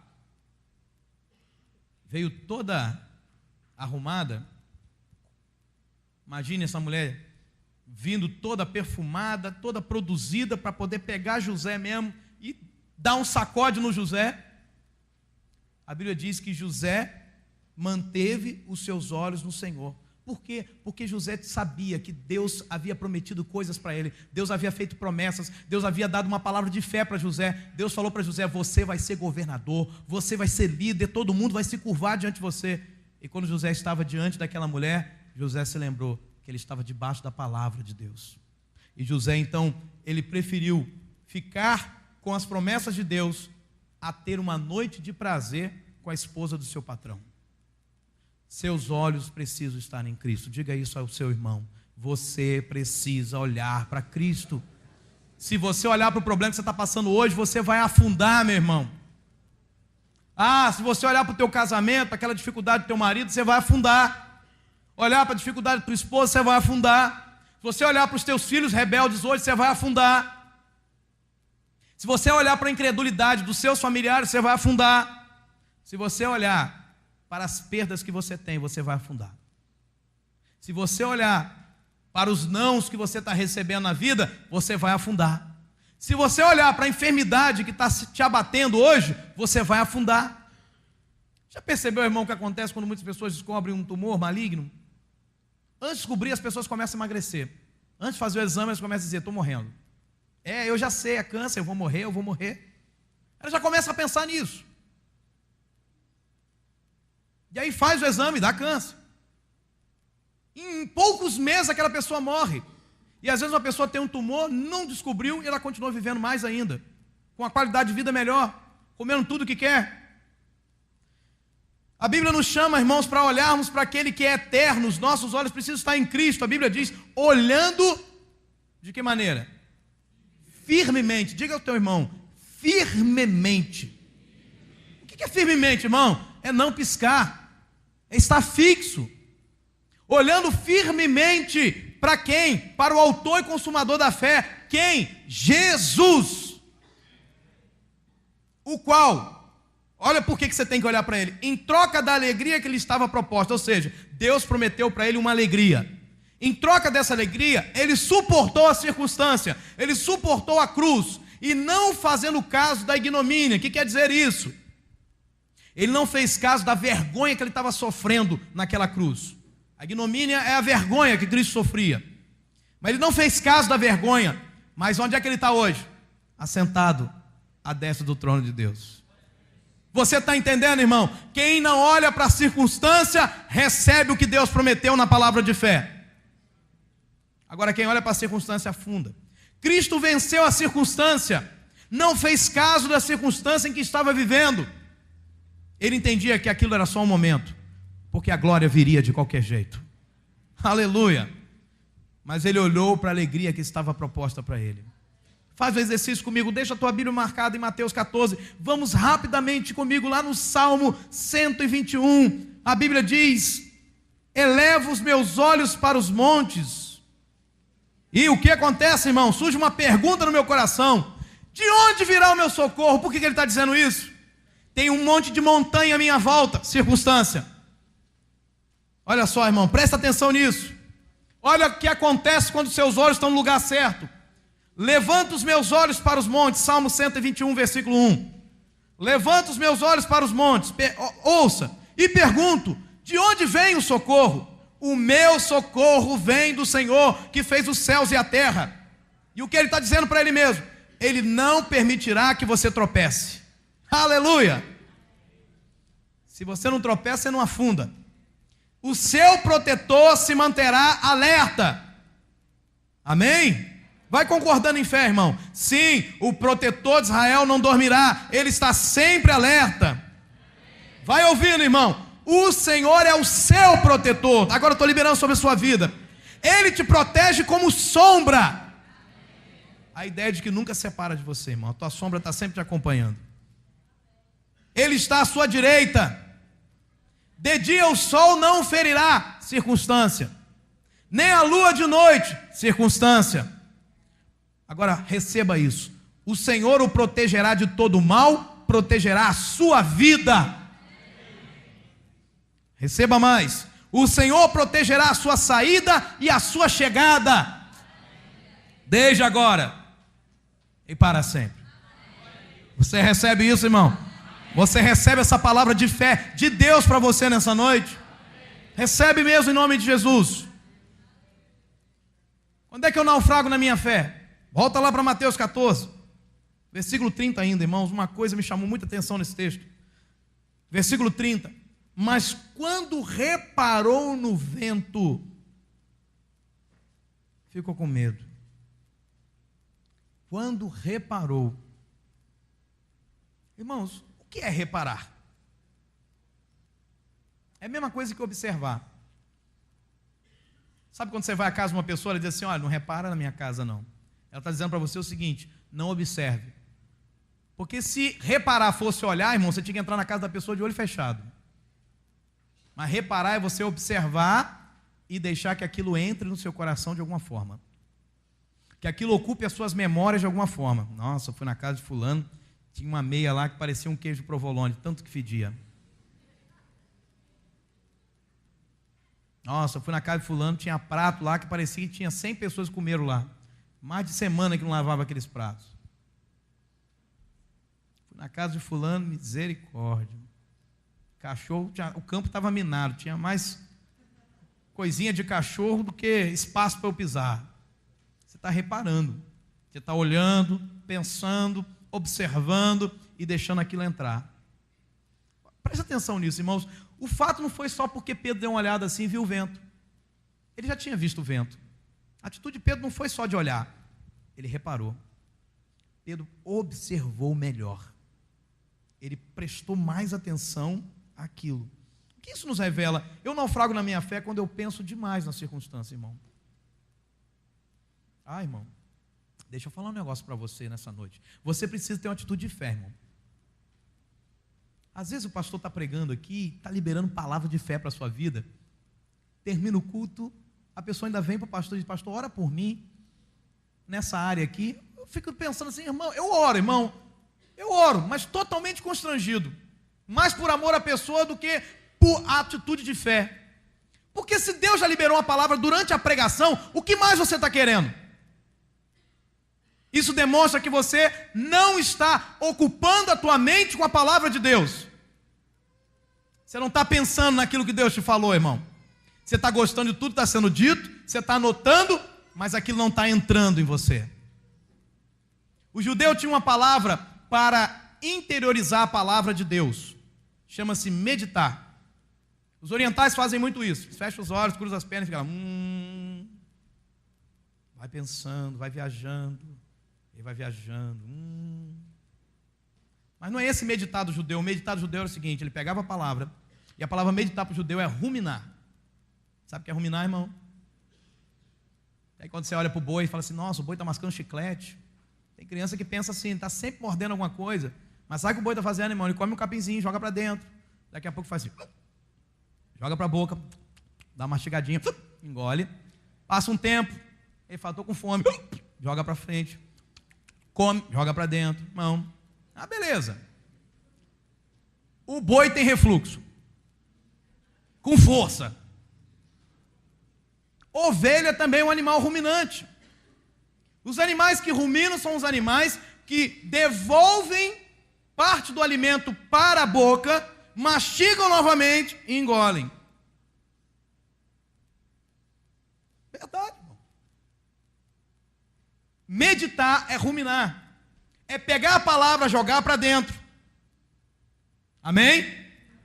veio toda arrumada, imagine essa mulher vindo toda perfumada, toda produzida para poder pegar José mesmo e dá um sacode no José. A Bíblia diz que José manteve os seus olhos no Senhor. Por quê? Porque José sabia que Deus havia prometido coisas para ele, Deus havia feito promessas, Deus havia dado uma palavra de fé para José. Deus falou para José: você vai ser governador, você vai ser líder, todo mundo vai se curvar diante de você. E quando José estava diante daquela mulher, José se lembrou que ele estava debaixo da palavra de Deus. E José então, ele preferiu ficar com as promessas de Deus a ter uma noite de prazer com a esposa do seu patrão. Seus olhos precisam estar em Cristo. Diga isso ao seu irmão. Você precisa olhar para Cristo. Se você olhar para o problema que você está passando hoje, você vai afundar, meu irmão. Se você olhar para o teu casamento, para aquela dificuldade do teu marido, você vai afundar. Olhar para a dificuldade da tua esposa, você vai afundar. Se você olhar para os teus filhos rebeldes hoje, você vai afundar. Se você olhar para a incredulidade dos seus familiares, você vai afundar. Se você olhar para as perdas que você tem, você vai afundar. Se você olhar para os nãos que você está recebendo na vida, você vai afundar. Se você olhar para a enfermidade que está te abatendo hoje, você vai afundar. Já percebeu, irmão, o que acontece quando muitas pessoas descobrem um tumor maligno? Antes de descobrir, as pessoas começam a emagrecer. Antes de fazer o exame, elas começam a dizer: estou morrendo. Eu já sei, é câncer, eu vou morrer. Ela já começa a pensar nisso. E aí faz o exame, dá câncer. Em poucos meses aquela pessoa morre. E às vezes uma pessoa tem um tumor, não descobriu e ela continua vivendo mais ainda, com uma qualidade de vida melhor, comendo tudo o que quer. A Bíblia nos chama, irmãos, para olharmos para aquele que é eterno. Os nossos olhos precisam estar em Cristo. A Bíblia diz: olhando de que maneira? Firmemente. Diga ao teu irmão: firmemente. O que é firmemente, irmão? É não piscar, é estar fixo, olhando firmemente para quem? Para o autor e consumador da fé. Quem? Jesus, o qual, olha por que você tem que olhar para ele: em troca da alegria que lhe estava proposta. Ou seja, Deus prometeu para ele uma alegria. Em troca dessa alegria, ele suportou a circunstância, ele suportou a cruz, e não fazendo caso da ignomínia. O que quer dizer isso? Ele não fez caso da vergonha que ele estava sofrendo naquela cruz. A ignomínia é a vergonha que Cristo sofria. Mas ele não fez caso da vergonha. Mas onde é que ele está hoje? Assentado à destra do trono de Deus. Você está entendendo, irmão? Quem não olha para a circunstância, recebe o que Deus prometeu na palavra de fé. Agora quem olha para a circunstância, afunda. Cristo venceu a circunstância. Não fez caso da circunstância em que estava vivendo. Ele entendia que aquilo era só um momento, porque a glória viria de qualquer jeito. Aleluia! Mas ele olhou para a alegria que estava proposta para ele. Faz o exercício comigo, deixa a tua Bíblia marcada em Mateus 14. Vamos rapidamente comigo lá no Salmo 121. A Bíblia diz: eleva os meus olhos para os montes. E o que acontece, irmão? Surge uma pergunta no meu coração: de onde virá o meu socorro? Por que ele está dizendo isso? Tem um monte de montanha à minha volta. Circunstância. Olha só, irmão, presta atenção nisso. Olha o que acontece quando seus olhos estão no lugar certo. Levanta os meus olhos para os montes. Salmo 121, versículo 1. Levanta os meus olhos para os montes. Ouça. E pergunto: de onde vem o socorro? O meu socorro vem do Senhor, que fez os céus e a terra. E o que ele está dizendo para ele mesmo? Ele não permitirá que você tropece. Aleluia! Se você não tropeça, você não afunda. O seu protetor se manterá alerta. Amém? Vai concordando em fé, irmão. Sim, o protetor de Israel não dormirá. Ele está sempre alerta. Vai ouvindo, irmão. O Senhor é o seu protetor. Agora eu estou liberando sobre a sua vida. Ele te protege como sombra. A ideia de que nunca separa de você, irmão. A tua sombra está sempre te acompanhando. Ele está à sua direita. De dia o sol não ferirá, circunstância. Nem a lua de noite, circunstância. Agora receba isso: o Senhor o protegerá de todo mal, protegerá a sua vida. Receba mais: o Senhor protegerá a sua saída e a sua chegada, desde agora e para sempre. Você recebe isso, irmão? Você recebe essa palavra de fé de Deus para você nessa noite? Recebe mesmo em nome de Jesus. Quando é que eu naufrago na minha fé? Volta lá para Mateus 14, versículo 30 ainda, irmãos. Uma coisa me chamou muita atenção nesse texto. Versículo 30. Mas quando reparou no vento, ficou com medo. Quando reparou. Irmãos, o que é reparar? É a mesma coisa que observar. Sabe quando você vai à casa de uma pessoa e diz assim, olha, não repara na minha casa não. Ela está dizendo para você o seguinte, não observe. Porque se reparar fosse olhar, irmão, você tinha que entrar na casa da pessoa de olho fechado. Mas reparar é você observar e deixar que aquilo entre no seu coração de alguma forma. Que aquilo ocupe as suas memórias de alguma forma. Nossa, eu fui na casa de fulano, tinha uma meia lá que parecia um queijo de provolone, tanto que fedia. Nossa, eu fui na casa de fulano, tinha prato lá que parecia que tinha 100 pessoas que comeram lá. Mais de semana que não lavava aqueles pratos. Fui na casa de fulano, misericórdia. Cachorro, o campo estava minado, tinha mais coisinha de cachorro do que espaço para eu pisar. Você está reparando, você está olhando, pensando, observando e deixando aquilo entrar. Presta atenção nisso, irmãos. O fato não foi só porque Pedro deu uma olhada assim e viu o vento. Ele já tinha visto o vento. A atitude de Pedro não foi só de olhar. Ele reparou. Pedro observou melhor. Ele prestou mais atenção àquilo. O que isso nos revela? Eu naufrago na minha fé quando eu penso demais na circunstância, irmão. Ah, irmão, deixa eu falar um negócio para você nessa noite. Você precisa ter uma atitude de fé, irmão. Às vezes o pastor está pregando aqui, está liberando palavra de fé para a sua vida. Termina o culto, a pessoa ainda vem para o pastor e diz, pastor, ora por mim, nessa área aqui. Eu fico pensando assim, irmão, eu oro, mas totalmente constrangido. Mais por amor à pessoa do que por atitude de fé. Porque se Deus já liberou uma palavra durante a pregação, o que mais você está querendo? Isso demonstra que você não está ocupando a tua mente com a palavra de Deus. Você não está pensando naquilo que Deus te falou, irmão. Você está gostando de tudo que está sendo dito, você está anotando, mas aquilo não está entrando em você. O judeu tinha uma palavra para interiorizar a palavra de Deus. Chama-se meditar. Os orientais fazem muito isso. Fecha os olhos, cruza as pernas e fica lá. Vai pensando, vai viajando. Ele vai viajando. Mas não é esse meditar do judeu. O meditar do judeu era o seguinte, ele pegava a palavra, e a palavra meditar para o judeu é ruminar. Sabe o que é ruminar, irmão? Aí quando você olha para o boi e fala assim, nossa, o boi está mascando chiclete. Tem criança que pensa assim, está sempre mordendo alguma coisa. Mas sabe o que o boi está fazendo, irmão? Ele come um capinzinho, joga para dentro. Daqui a pouco faz assim, joga para a boca, dá uma mastigadinha, engole. Passa um tempo, ele fala, estou com fome, joga para frente. Come, joga para dentro, irmão. Ah, beleza. O boi tem refluxo. Com força. Ovelha também é um animal ruminante. Os animais que ruminam são os animais que devolvem parte do alimento para a boca, mastigam novamente e engolem. Verdade, irmão. Meditar é ruminar. É pegar a palavra, jogar para dentro. Amém?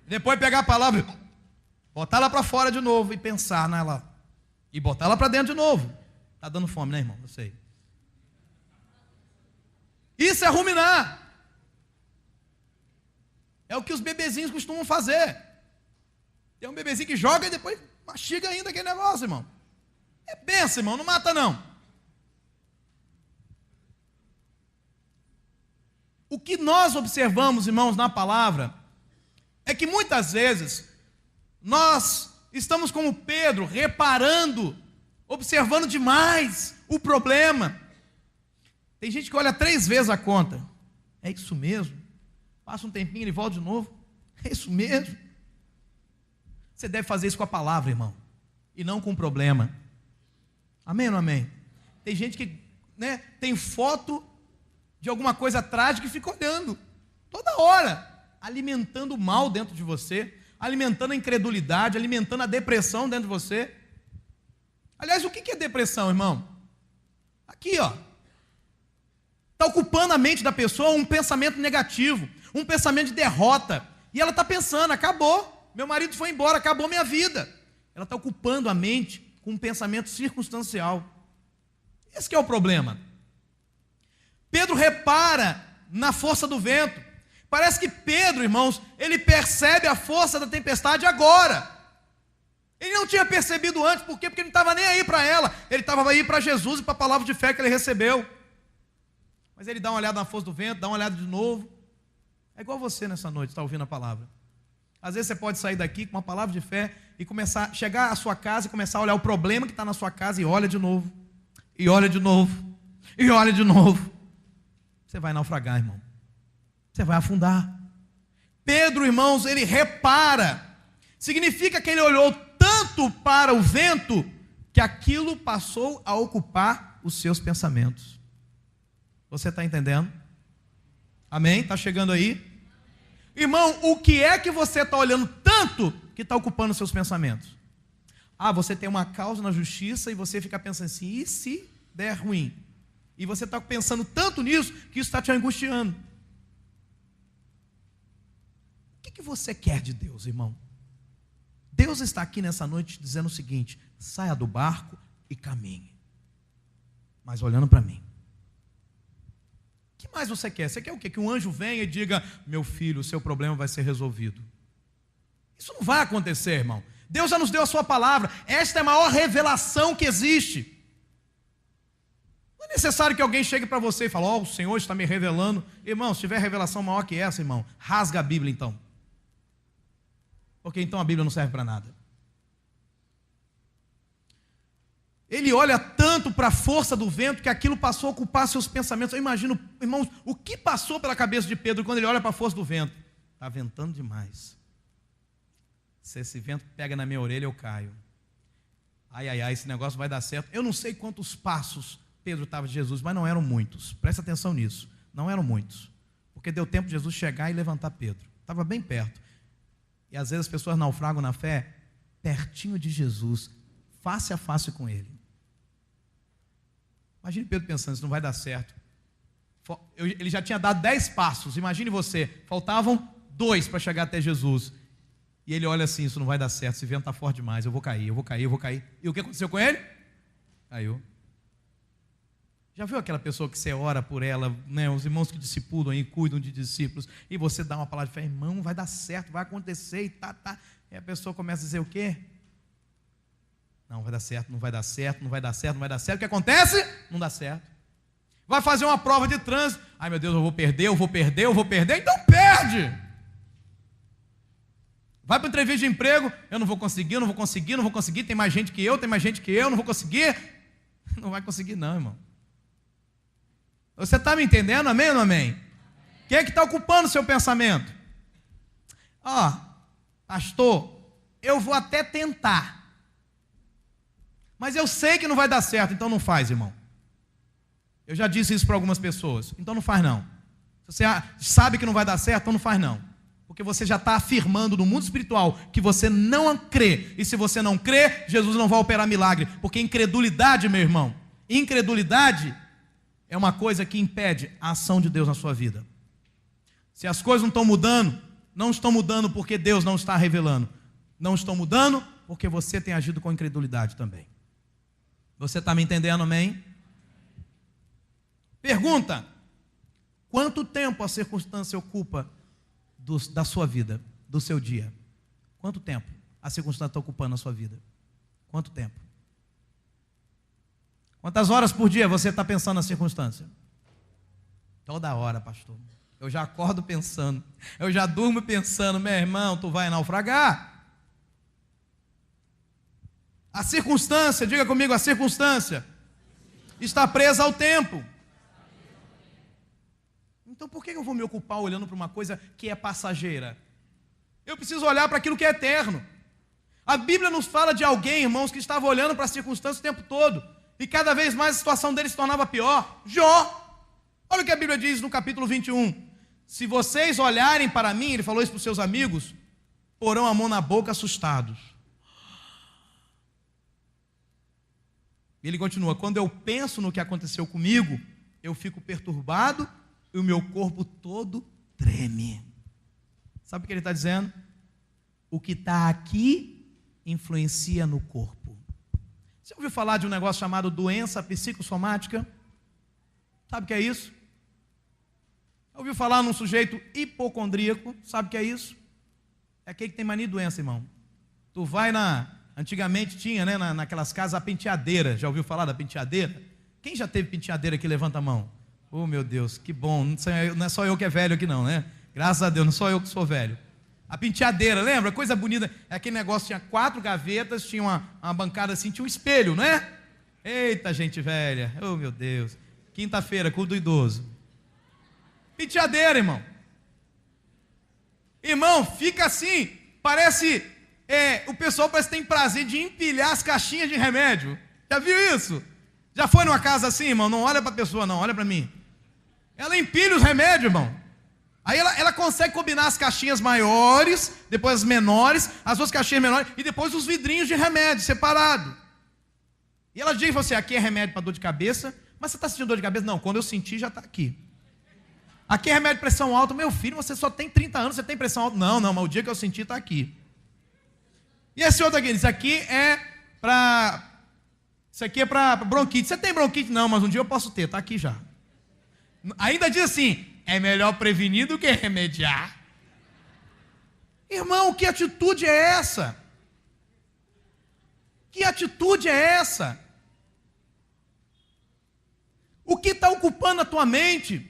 Depois pegar a palavra, botar ela para fora de novo e pensar nela. E botar ela para dentro de novo. Está dando fome, né, irmão? Eu sei. Isso é ruminar. É o que os bebezinhos costumam fazer. Tem um bebezinho que joga e depois mastiga ainda aquele negócio, irmão. É benção, irmão, não mata não. O que nós observamos, irmãos, na palavra, é que muitas vezes nós estamos como Pedro, reparando, observando demais o problema. Tem gente que olha 3 vezes a conta. É isso mesmo? Passa um tempinho, ele volta de novo. É isso mesmo? Você deve fazer isso com a palavra, irmão, e não com o problema. Amém ou não amém? Tem gente que, tem foto de alguma coisa trágica e fica olhando, toda hora, alimentando o mal dentro de você, alimentando a incredulidade, alimentando a depressão dentro de você. Aliás, o que é depressão, irmão? Aqui, ó. Está ocupando a mente da pessoa um pensamento negativo, um pensamento de derrota. E ela está pensando, acabou, meu marido foi embora, acabou minha vida. Ela está ocupando a mente com um pensamento circunstancial. Esse que é o problema. Pedro repara na força do vento. Parece que Pedro, irmãos, ele percebe a força da tempestade agora. Ele não tinha percebido antes, por quê? Porque ele não estava nem aí para ela. Ele estava aí para Jesus e para a palavra de fé que ele recebeu. Mas ele dá uma olhada na força do vento, dá uma olhada de novo. É igual você nessa noite, está ouvindo a palavra. Às vezes você pode sair daqui com uma palavra de fé e começar, chegar à sua casa e começar a olhar o problema que está na sua casa e olha de novo. E olha de novo. E olha de novo. Você vai naufragar, irmão. Você vai afundar. Pedro, irmãos, ele repara. Significa que ele olhou tanto para o vento que aquilo passou a ocupar os seus pensamentos. Você está entendendo? Amém? Está chegando aí? Irmão, o que é que você está olhando tanto que está ocupando os seus pensamentos? Ah, você tem uma causa na justiça e você fica pensando assim, e se der ruim? E você está pensando tanto nisso que isso está te angustiando. O que você quer de Deus, irmão? Deus está aqui nessa noite dizendo o seguinte, saia do barco e caminhe. Mas olhando para mim. O que mais você quer? Você quer o quê? Que um anjo venha e diga, meu filho, o seu problema vai ser resolvido. Isso não vai acontecer, irmão. Deus já nos deu a sua palavra. Esta é a maior revelação que existe. Não é necessário que alguém chegue para você e fale, o Senhor está me revelando. Irmão, se tiver revelação maior que essa, irmão, rasga a Bíblia então. Porque então a Bíblia não serve para nada. Ele olha tanto para a força do vento que aquilo passou a ocupar seus pensamentos. Eu imagino, irmãos, o que passou pela cabeça de Pedro quando ele olha para a força do vento. Está ventando demais. Se esse vento pega na minha orelha, eu caio. Ai, ai, ai, esse negócio vai dar certo. Eu não sei quantos passos Pedro estava de Jesus, mas não eram muitos. Presta atenção nisso. Não eram muitos. Porque deu tempo de Jesus chegar e levantar Pedro. Estava bem perto. E às vezes as pessoas naufragam na fé pertinho de Jesus, face a face com Ele. Imagine Pedro pensando, isso não vai dar certo. Ele já tinha dado 10 passos, imagine você, faltavam 2 para chegar até Jesus. E ele olha assim, isso não vai dar certo, esse vento está forte demais, eu vou cair, eu vou cair, eu vou cair. E o que aconteceu com ele? Caiu. Já viu aquela pessoa que você ora por ela, né? Os irmãos que discipulam e cuidam de discípulos, e você dá uma palavra de fé, irmão, vai dar certo, vai acontecer, e tá. E a pessoa começa a dizer o quê? Não vai dar certo, não vai dar certo, não vai dar certo, não vai dar certo. O que acontece? Não dá certo. Vai fazer uma prova de trânsito. Ai meu Deus, eu vou perder. Então perde. Vai para entrevista de emprego. Eu não vou conseguir. Tem mais gente que eu, não vou conseguir. Não vai conseguir não, irmão. Você está me entendendo? Amém ou não amém? Quem é que está ocupando o seu pensamento? Pastor, eu vou até tentar. Mas eu sei que não vai dar certo, então não faz, irmão. Eu já disse isso para algumas pessoas, então não faz não. Se você sabe que não vai dar certo, então não faz não. Porque você já está afirmando no mundo espiritual que você não crê. E se você não crê, Jesus não vai operar milagre. Porque incredulidade, meu irmão, incredulidade é uma coisa que impede a ação de Deus na sua vida. Se as coisas não estão mudando porque Deus não está revelando. Não estão mudando porque você tem agido com incredulidade também. Você está me entendendo, amém? Pergunta: quanto tempo a circunstância ocupa da sua vida, do seu dia? Quanto tempo a circunstância está ocupando a sua vida? Quanto tempo? Quantas horas por dia você está pensando na circunstância? Toda hora, pastor. Eu já acordo pensando, eu já durmo pensando, meu irmão, tu vai naufragar. A circunstância, diga comigo, a circunstância está presa ao tempo. Então por que eu vou me ocupar olhando para uma coisa que é passageira? Eu preciso olhar para aquilo que é eterno. A Bíblia nos fala de alguém, irmãos, que estava olhando para as circunstâncias o tempo todo, e cada vez mais a situação dele se tornava pior. Jó. Olha o que a Bíblia diz no capítulo 21. Se vocês olharem para mim, ele falou isso para os seus amigos, porão a mão na boca assustados. E ele continua, quando eu penso no que aconteceu comigo, eu fico perturbado e o meu corpo todo treme. Sabe o que ele está dizendo? O que está aqui influencia no corpo. Você ouviu falar de um negócio chamado doença psicossomática? Sabe o que é isso? Ouviu falar num sujeito hipocondríaco? Sabe o que é isso? É aquele que tem mania de doença, irmão. Tu vai antigamente tinha, né, naquelas casas a penteadeira. Já ouviu falar da penteadeira? Quem já teve penteadeira aqui? Levanta a mão. Oh, meu Deus, que bom. Não é só eu que é velho aqui não, né? Graças a Deus, não sou eu que sou velho. A penteadeira, lembra? Coisa bonita. É aquele negócio, tinha 4 gavetas, tinha uma bancada assim, tinha um espelho, não é? Eita, gente velha. Oh, meu Deus. Quinta-feira, culto do idoso. Penteadeira, irmão. Irmão, fica assim, parece... o pessoal parece que tem prazer de empilhar as caixinhas de remédio. Já viu isso? Já foi numa casa assim, irmão? Não olha para a pessoa, não, olha para mim. Ela empilha os remédios, irmão. Aí ela consegue combinar as caixinhas maiores, depois as menores, as duas caixinhas menores, e depois os vidrinhos de remédio, separado. E ela diz você, aqui é remédio para dor de cabeça, mas você está sentindo dor de cabeça? Não, quando eu sentir já está aqui. Aqui é remédio de pressão alta, meu filho, você só tem 30 anos, você tem pressão alta? Não, mas o dia que eu sentir está aqui. E esse outro aqui, isso aqui é para bronquite. Você tem bronquite? Não, mas um dia eu posso ter, está aqui já. Ainda diz assim, é melhor prevenir do que remediar. Irmão, que atitude é essa? Que atitude é essa? O que está ocupando a tua mente?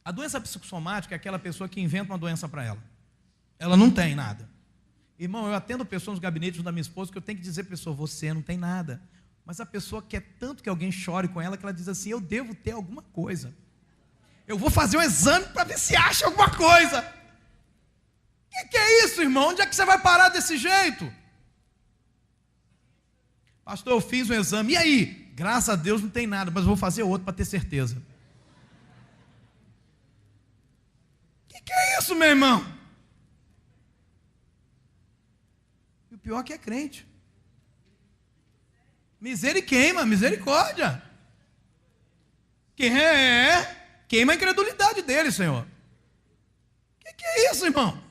A doença psicossomática é aquela pessoa que inventa uma doença para ela. Ela não tem nada. Irmão, eu atendo pessoas nos gabinetes da minha esposa que eu tenho que dizer para a pessoa, você não tem nada. Mas a pessoa quer tanto que alguém chore com ela que ela diz assim, eu devo ter alguma coisa. Eu vou fazer um exame para ver se acha alguma coisa. Que é isso, irmão? Onde é que você vai parar desse jeito? Pastor, eu fiz um exame. E aí? Graças a Deus não tem nada, mas eu vou fazer outro para ter certeza. Que é isso, meu irmão? E o pior é que é crente. Misericórdia. Queima a incredulidade dele, Senhor. Que é isso, irmão?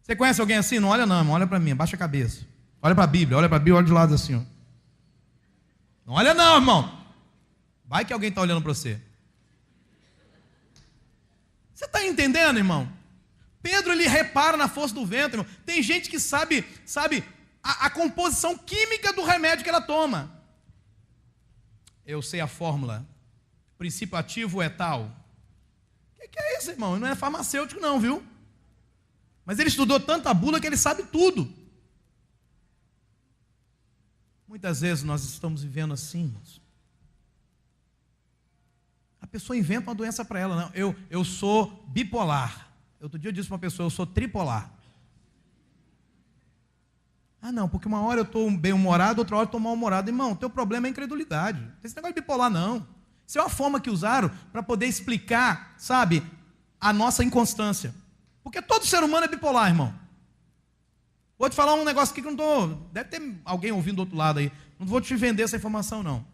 Você conhece alguém assim? Não olha não, irmão, olha para mim, abaixa a cabeça. Olha para a Bíblia, olha de lado assim, ó. Não olha não, irmão. Vai que alguém está olhando para você. Você está entendendo, irmão? Pedro, ele repara na força do vento, irmão. Tem gente que sabe a composição química do remédio que ela toma. Eu sei a fórmula. O princípio ativo é tal. Que é isso, irmão? Não é farmacêutico não, viu? Mas ele estudou tanta bula que ele sabe tudo. Muitas vezes nós estamos vivendo assim, irmãos. A pessoa inventa uma doença para ela. Não, eu sou bipolar. Outro dia eu disse para uma pessoa, eu sou tripolar. Ah, não, porque uma hora eu estou bem-humorado, outra hora eu estou mal-humorado. Irmão, o teu problema é a incredulidade. Não tem esse negócio de bipolar, não. Isso é uma forma que usaram para poder explicar, sabe, a nossa inconstância. Porque todo ser humano é bipolar, irmão. Vou te falar um negócio aqui que eu não estou... Deve ter alguém ouvindo do outro lado aí. Não vou te vender essa informação, não.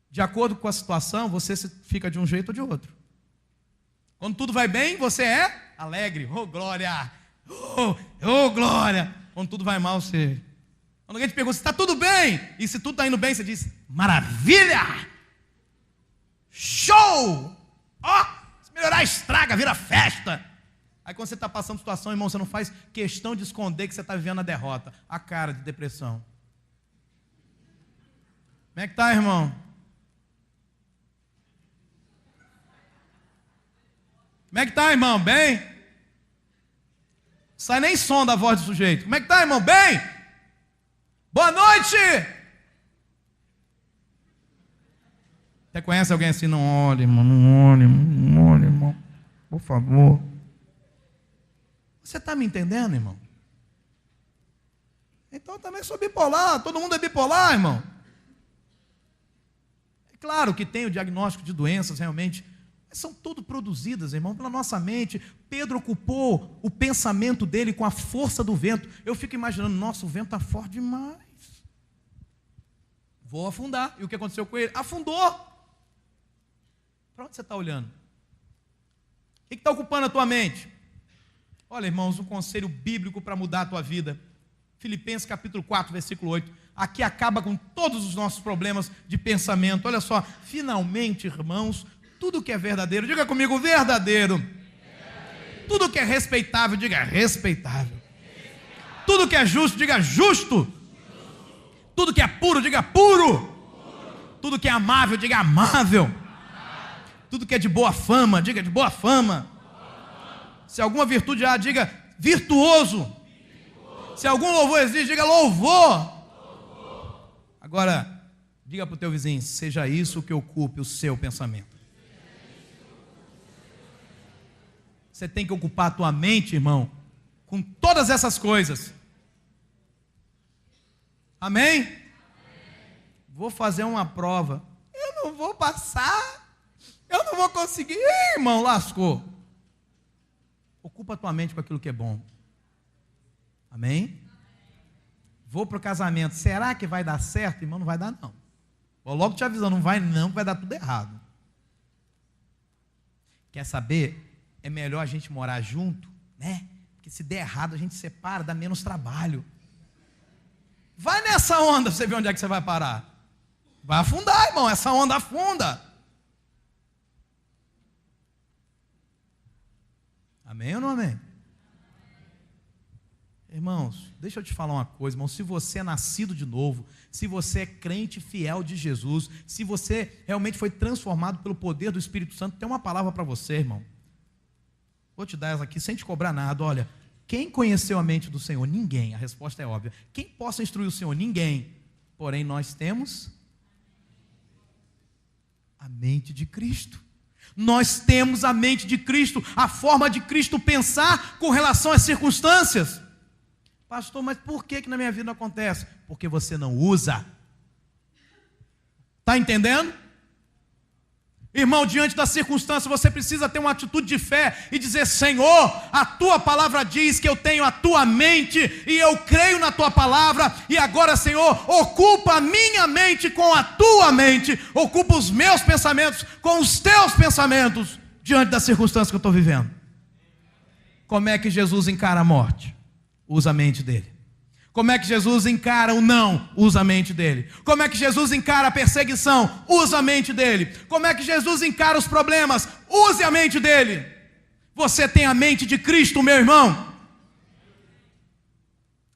De acordo com a situação, você fica de um jeito ou de outro. Quando tudo vai bem, você é alegre. Oh, glória! Oh, glória! Quando tudo vai mal, você... Quando alguém te pergunta se está tudo bem, e se tudo está indo bem, você diz, maravilha! Show! Ó, se melhorar, estraga, vira festa. Aí quando você está passando situação, irmão, você não faz questão de esconder que você está vivendo a derrota. A cara de depressão. Como é que está, irmão? Como é que está, irmão? Bem? Sai nem som da voz do sujeito. Como é que está, irmão? Bem? Boa noite! Você conhece alguém assim? Não olhe, irmão, não olhe, irmão. Por favor. Você está me entendendo, irmão? Então eu também sou bipolar. Todo mundo é bipolar, irmão. Claro que tem o diagnóstico de doenças realmente, mas são tudo produzidas, irmão, pela nossa mente. Pedro ocupou o pensamento dele com a força do vento. Eu fico imaginando, nossa, o vento está forte demais. Vou afundar. E o que aconteceu com ele? Afundou. Para onde você está olhando? O que está ocupando a tua mente? Olha, irmãos, um conselho bíblico para mudar a tua vida. Filipenses capítulo 4, versículo 8. Aqui acaba com todos os nossos problemas de pensamento. Olha só, finalmente, irmãos, tudo que é verdadeiro, diga comigo, verdadeiro. Tudo que é respeitável, diga respeitável. Tudo que é justo, diga justo. Tudo que é puro, diga puro. Tudo que é amável, diga amável. Tudo que é de boa fama, diga de boa fama. Se alguma virtude há, diga virtuoso. Se algum louvor existe, diga louvor. Agora, diga para o teu vizinho, seja isso que ocupe o seu pensamento. Você tem que ocupar a tua mente, irmão, com todas essas coisas. Amém? Vou fazer uma prova. Eu não vou passar. Eu não vou conseguir. Ih, irmão, lascou. Ocupa a tua mente com aquilo que é bom. Amém? Vou para o casamento. Será que vai dar certo? Irmão, não vai dar não. Vou logo te avisando, não vai não, que vai dar tudo errado. Quer saber? É melhor a gente morar junto, né? Porque se der errado a gente separa, dá menos trabalho. Vai nessa onda para você ver onde é que você vai parar. Vai afundar, irmão, essa onda afunda. Amém ou não amém? Irmãos, deixa eu te falar uma coisa, irmão. Se você é nascido de novo, se você é crente fiel de Jesus, se você realmente foi transformado pelo poder do Espírito Santo, tem uma palavra para você, irmão. Vou te dar essa aqui sem te cobrar nada. Olha, quem conheceu a mente do Senhor? Ninguém. A resposta é óbvia. Quem possa instruir o Senhor? Ninguém. Porém, nós temos a mente de Cristo. Nós temos a mente de Cristo, a forma de Cristo pensar com relação às circunstâncias. Pastor, mas por que na minha vida não acontece? Porque você não usa. Está entendendo? Irmão, diante da circunstância, você precisa ter uma atitude de fé e dizer: Senhor, a tua palavra diz que eu tenho a tua mente e eu creio na tua palavra, e agora, Senhor, ocupa a minha mente com a tua mente, ocupa os meus pensamentos com os teus pensamentos, diante da circunstância que eu estou vivendo. Como é que Jesus encara a morte? Usa a mente dele. Como é que Jesus encara o não? Usa a mente dele. Como é que Jesus encara a perseguição? Usa a mente dele. Como é que Jesus encara os problemas? Use a mente dele. Você tem a mente de Cristo, meu irmão.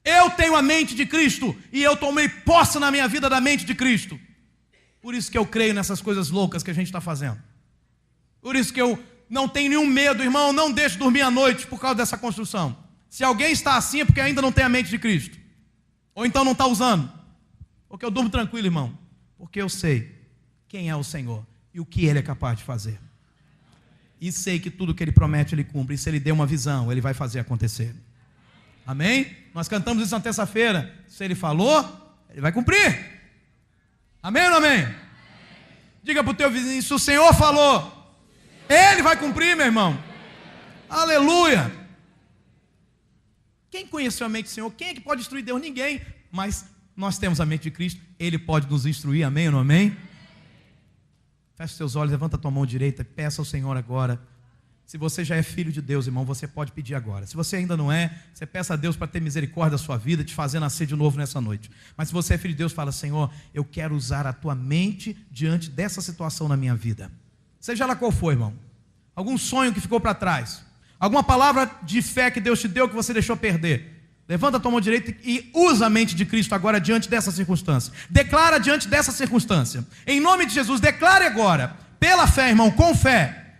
Eu tenho a mente de Cristo e eu tomei posse na minha vida da mente de Cristo. Por isso que eu creio nessas coisas loucas que a gente está fazendo. Por isso que eu não tenho nenhum medo, irmão. Não deixe dormir à noite por causa dessa construção. Se alguém está assim é porque ainda não tem a mente de Cristo. Ou então não está usando. Porque eu durmo tranquilo, irmão. Porque eu sei quem é o Senhor e o que Ele é capaz de fazer. E sei que tudo que Ele promete, Ele cumpre. E se Ele deu uma visão, Ele vai fazer acontecer. Amém? Nós cantamos isso na terça-feira. Se Ele falou, Ele vai cumprir. Amém ou não amém? Diga para o teu vizinho: se o Senhor falou, Ele vai cumprir, meu irmão. Aleluia. Quem conheceu a mente do Senhor? Quem é que pode instruir Deus? Ninguém. Mas nós temos a mente de Cristo. Ele pode nos instruir. Amém ou não amém? Feche os seus olhos, levanta a tua mão direita e peça ao Senhor agora. Se você já é filho de Deus, irmão, você pode pedir agora. Se você ainda não é, você peça a Deus para ter misericórdia da sua vida, te fazer nascer de novo nessa noite. Mas se você é filho de Deus, fala: Senhor, eu quero usar a tua mente diante dessa situação na minha vida. Seja lá qual for, irmão. Algum sonho que ficou para trás. Alguma palavra de fé que Deus te deu que você deixou perder. Levanta a tua mão direita e usa a mente de Cristo agora diante dessa circunstância. Declara diante dessa circunstância. Em nome de Jesus, declare agora. Pela fé, irmão, com fé.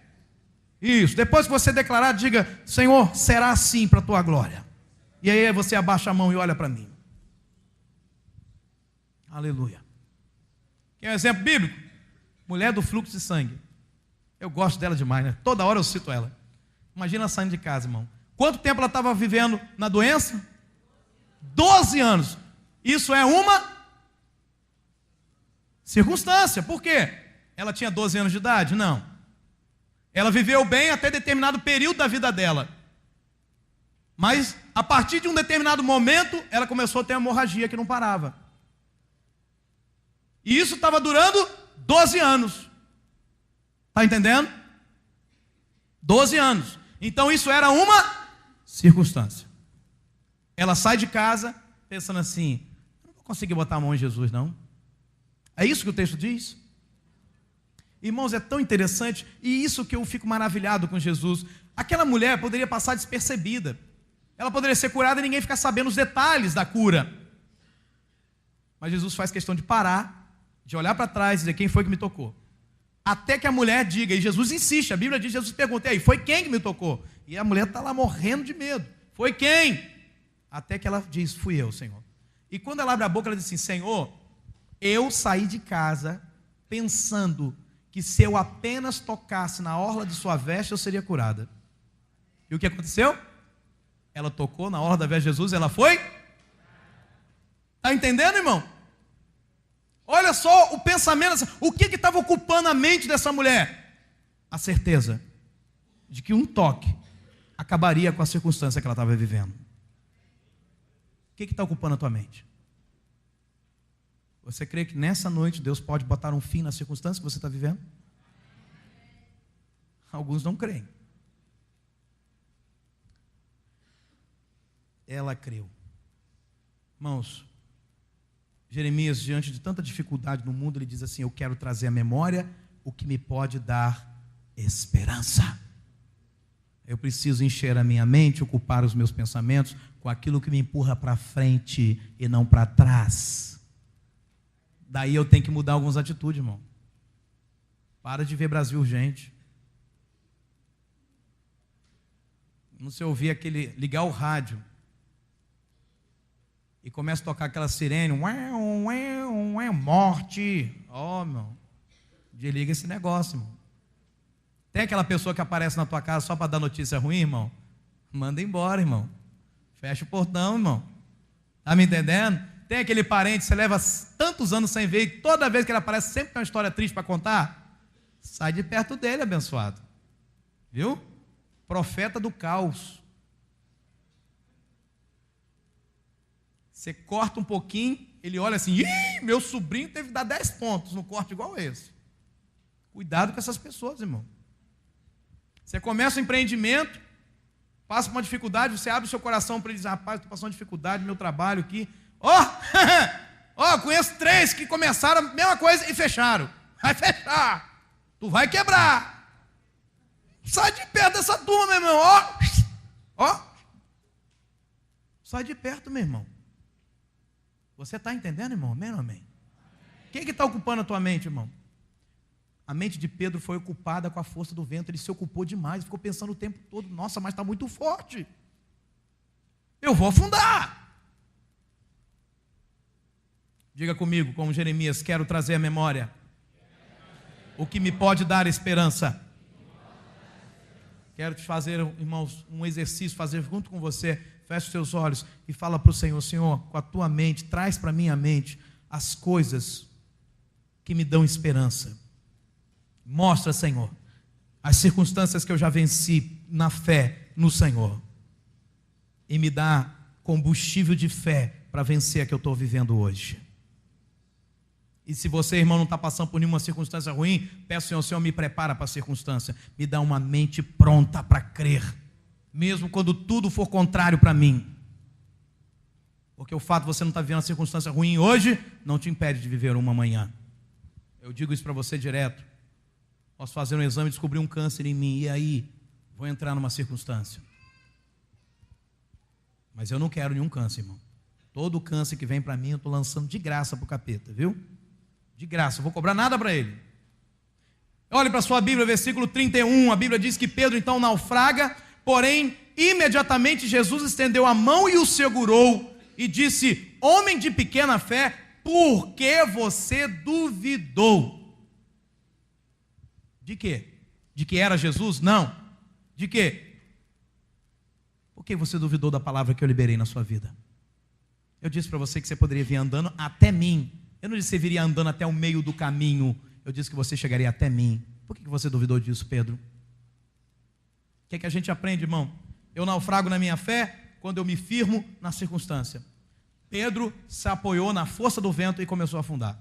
Isso. Depois que você declarar, diga: Senhor, será assim para a tua glória. E aí você abaixa a mão e olha para mim. Aleluia. Quer um exemplo bíblico? Mulher do fluxo de sangue. Eu gosto dela demais, né? Toda hora eu cito ela. Imagina saindo de casa, irmão. Quanto tempo ela estava vivendo na doença? 12 anos. Isso é uma circunstância. Por quê? ela tinha 12 anos de idade? Não. Ela viveu bem até determinado período da vida dela. Mas, a partir de um determinado momento, ela começou a ter uma hemorragia que não parava. E isso estava durando 12 anos. Está entendendo? 12 anos. Então, isso era uma circunstância. Ela sai de casa pensando assim: não vou conseguir botar a mão em Jesus, não. É isso que o texto diz? Irmãos, é tão interessante, e isso que eu fico maravilhado com Jesus. Aquela mulher poderia passar despercebida. Ela poderia ser curada e ninguém ficar sabendo os detalhes da cura. Mas Jesus faz questão de parar, de olhar para trás e dizer: quem foi que me tocou? Até que a mulher diga, e Jesus insiste, a Bíblia diz, Jesus pergunta: e aí, foi quem que me tocou? E a mulher está lá morrendo de medo. Foi quem? Até que ela diz: fui eu, Senhor. E quando ela abre a boca, ela diz assim: Senhor, eu saí de casa pensando que se eu apenas tocasse na orla de sua veste, eu seria curada. E o que aconteceu? Ela tocou na orla da veste de Jesus, ela foi? Está entendendo, irmão? Olha só o pensamento, o que estava ocupando a mente dessa mulher? A certeza de que um toque acabaria com a circunstância que ela estava vivendo. O que está ocupando a tua mente? Você crê que nessa noite Deus pode botar um fim na circunstância que você está vivendo? Alguns não creem. Ela creu. Irmãos, Jeremias, diante de tanta dificuldade no mundo, ele diz assim: eu quero trazer à memória o que me pode dar esperança. Eu preciso encher a minha mente, ocupar os meus pensamentos com aquilo que me empurra para frente e não para trás. Daí eu tenho que mudar algumas atitudes, irmão. Para de ver Brasil Urgente. Não se ouvir aquele, ligar o rádio e começa a tocar aquela sirene, morte. Ó, irmão, desliga esse negócio, irmão. Tem aquela pessoa que aparece na tua casa só para dar notícia ruim, irmão? Manda embora, irmão. Fecha o portão, irmão. Tá me entendendo? Tem aquele parente, você leva tantos anos sem ver, e toda vez que ele aparece, sempre tem uma história triste para contar. Sai de perto dele, abençoado. Viu? Profeta do caos. Você corta um pouquinho, ele olha assim: ih, meu sobrinho teve que dar 10 pontos no corte igual esse. Cuidado com essas pessoas, irmão. Você começa um empreendimento, passa por uma dificuldade, você abre o seu coração para ele dizer: rapaz, estou passando dificuldade no meu trabalho aqui. Conheço 3 que começaram a mesma coisa e fecharam. Vai fechar. Tu vai quebrar. Sai de perto dessa turma, meu irmão. Sai de perto, meu irmão. Você está entendendo, irmão? Amém ou amém? Quem que está ocupando a tua mente, irmão? A mente de Pedro foi ocupada com a força do vento. Ele se ocupou demais, ficou pensando o tempo todo: nossa, mas está muito forte. Eu vou afundar. Diga comigo, como Jeremias: quero trazer à memória o que me pode dar esperança. Quero te fazer, irmãos, um exercício, fazer junto com você. Feche os seus olhos e fala para o Senhor: Senhor, com a tua mente, traz para a minha mente as coisas que me dão esperança. Mostra, Senhor, as circunstâncias que eu já venci na fé no Senhor. E me dá combustível de fé para vencer a que eu estou vivendo hoje. E se você, irmão, não está passando por nenhuma circunstância ruim, peço ao Senhor: me prepara para a circunstância. Me dá uma mente pronta para crer, mesmo quando tudo for contrário para mim. Porque o fato de você não estar vivendo uma circunstância ruim hoje não te impede de viver uma amanhã. Eu digo isso para você direto. Posso fazer um exame e descobrir um câncer em mim, e aí vou entrar numa circunstância. Mas eu não quero nenhum câncer, irmão. Todo câncer que vem para mim eu estou lançando de graça para o capeta, viu? De graça, não vou cobrar nada para ele. Olhe para a sua Bíblia, versículo 31, a Bíblia diz que Pedro então naufraga, porém imediatamente Jesus estendeu a mão e o segurou e disse: homem de pequena fé, por que você duvidou? De quê? De que era Jesus? Não. De quê? Por que você duvidou da palavra que eu liberei na sua vida? Eu disse para você que você poderia vir andando até mim. Eu não disse que você viria andando até o meio do caminho. eu disse que você chegaria até mim. Por que você duvidou disso, Pedro? O que é que a gente aprende, irmão? Eu naufrago na minha fé quando eu me firmo na circunstância. Pedro se apoiou na força do vento e começou a afundar.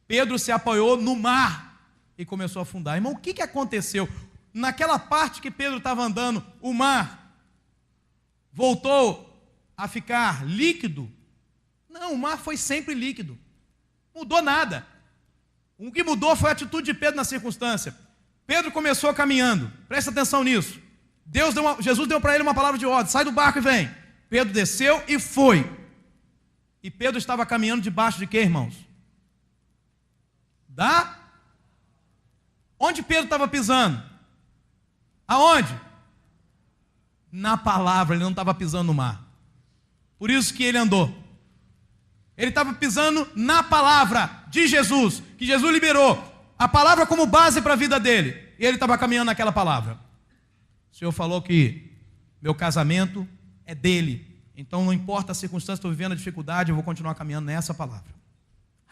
Pedro se apoiou no mar e começou a afundar. Irmão, o que aconteceu? Naquela parte que Pedro estava andando, o mar voltou a ficar líquido? Não, o mar foi sempre líquido. Mudou nada. O que mudou foi a atitude de Pedro na circunstância. Pedro começou caminhando. Presta atenção nisso. Jesus deu para ele uma palavra de ordem. Sai do barco e vem. Pedro desceu e foi. E Pedro estava caminhando debaixo de quê, irmãos? Onde Pedro estava pisando? Aonde? Na palavra, ele não estava pisando no mar. Por isso que ele andou. Ele estava pisando na palavra de Jesus, que Jesus liberou. A palavra como base para a vida dele. E ele estava caminhando naquela palavra. O Senhor falou que meu casamento é dele. Então não importa a circunstância, estou vivendo a dificuldade, eu vou continuar caminhando nessa palavra.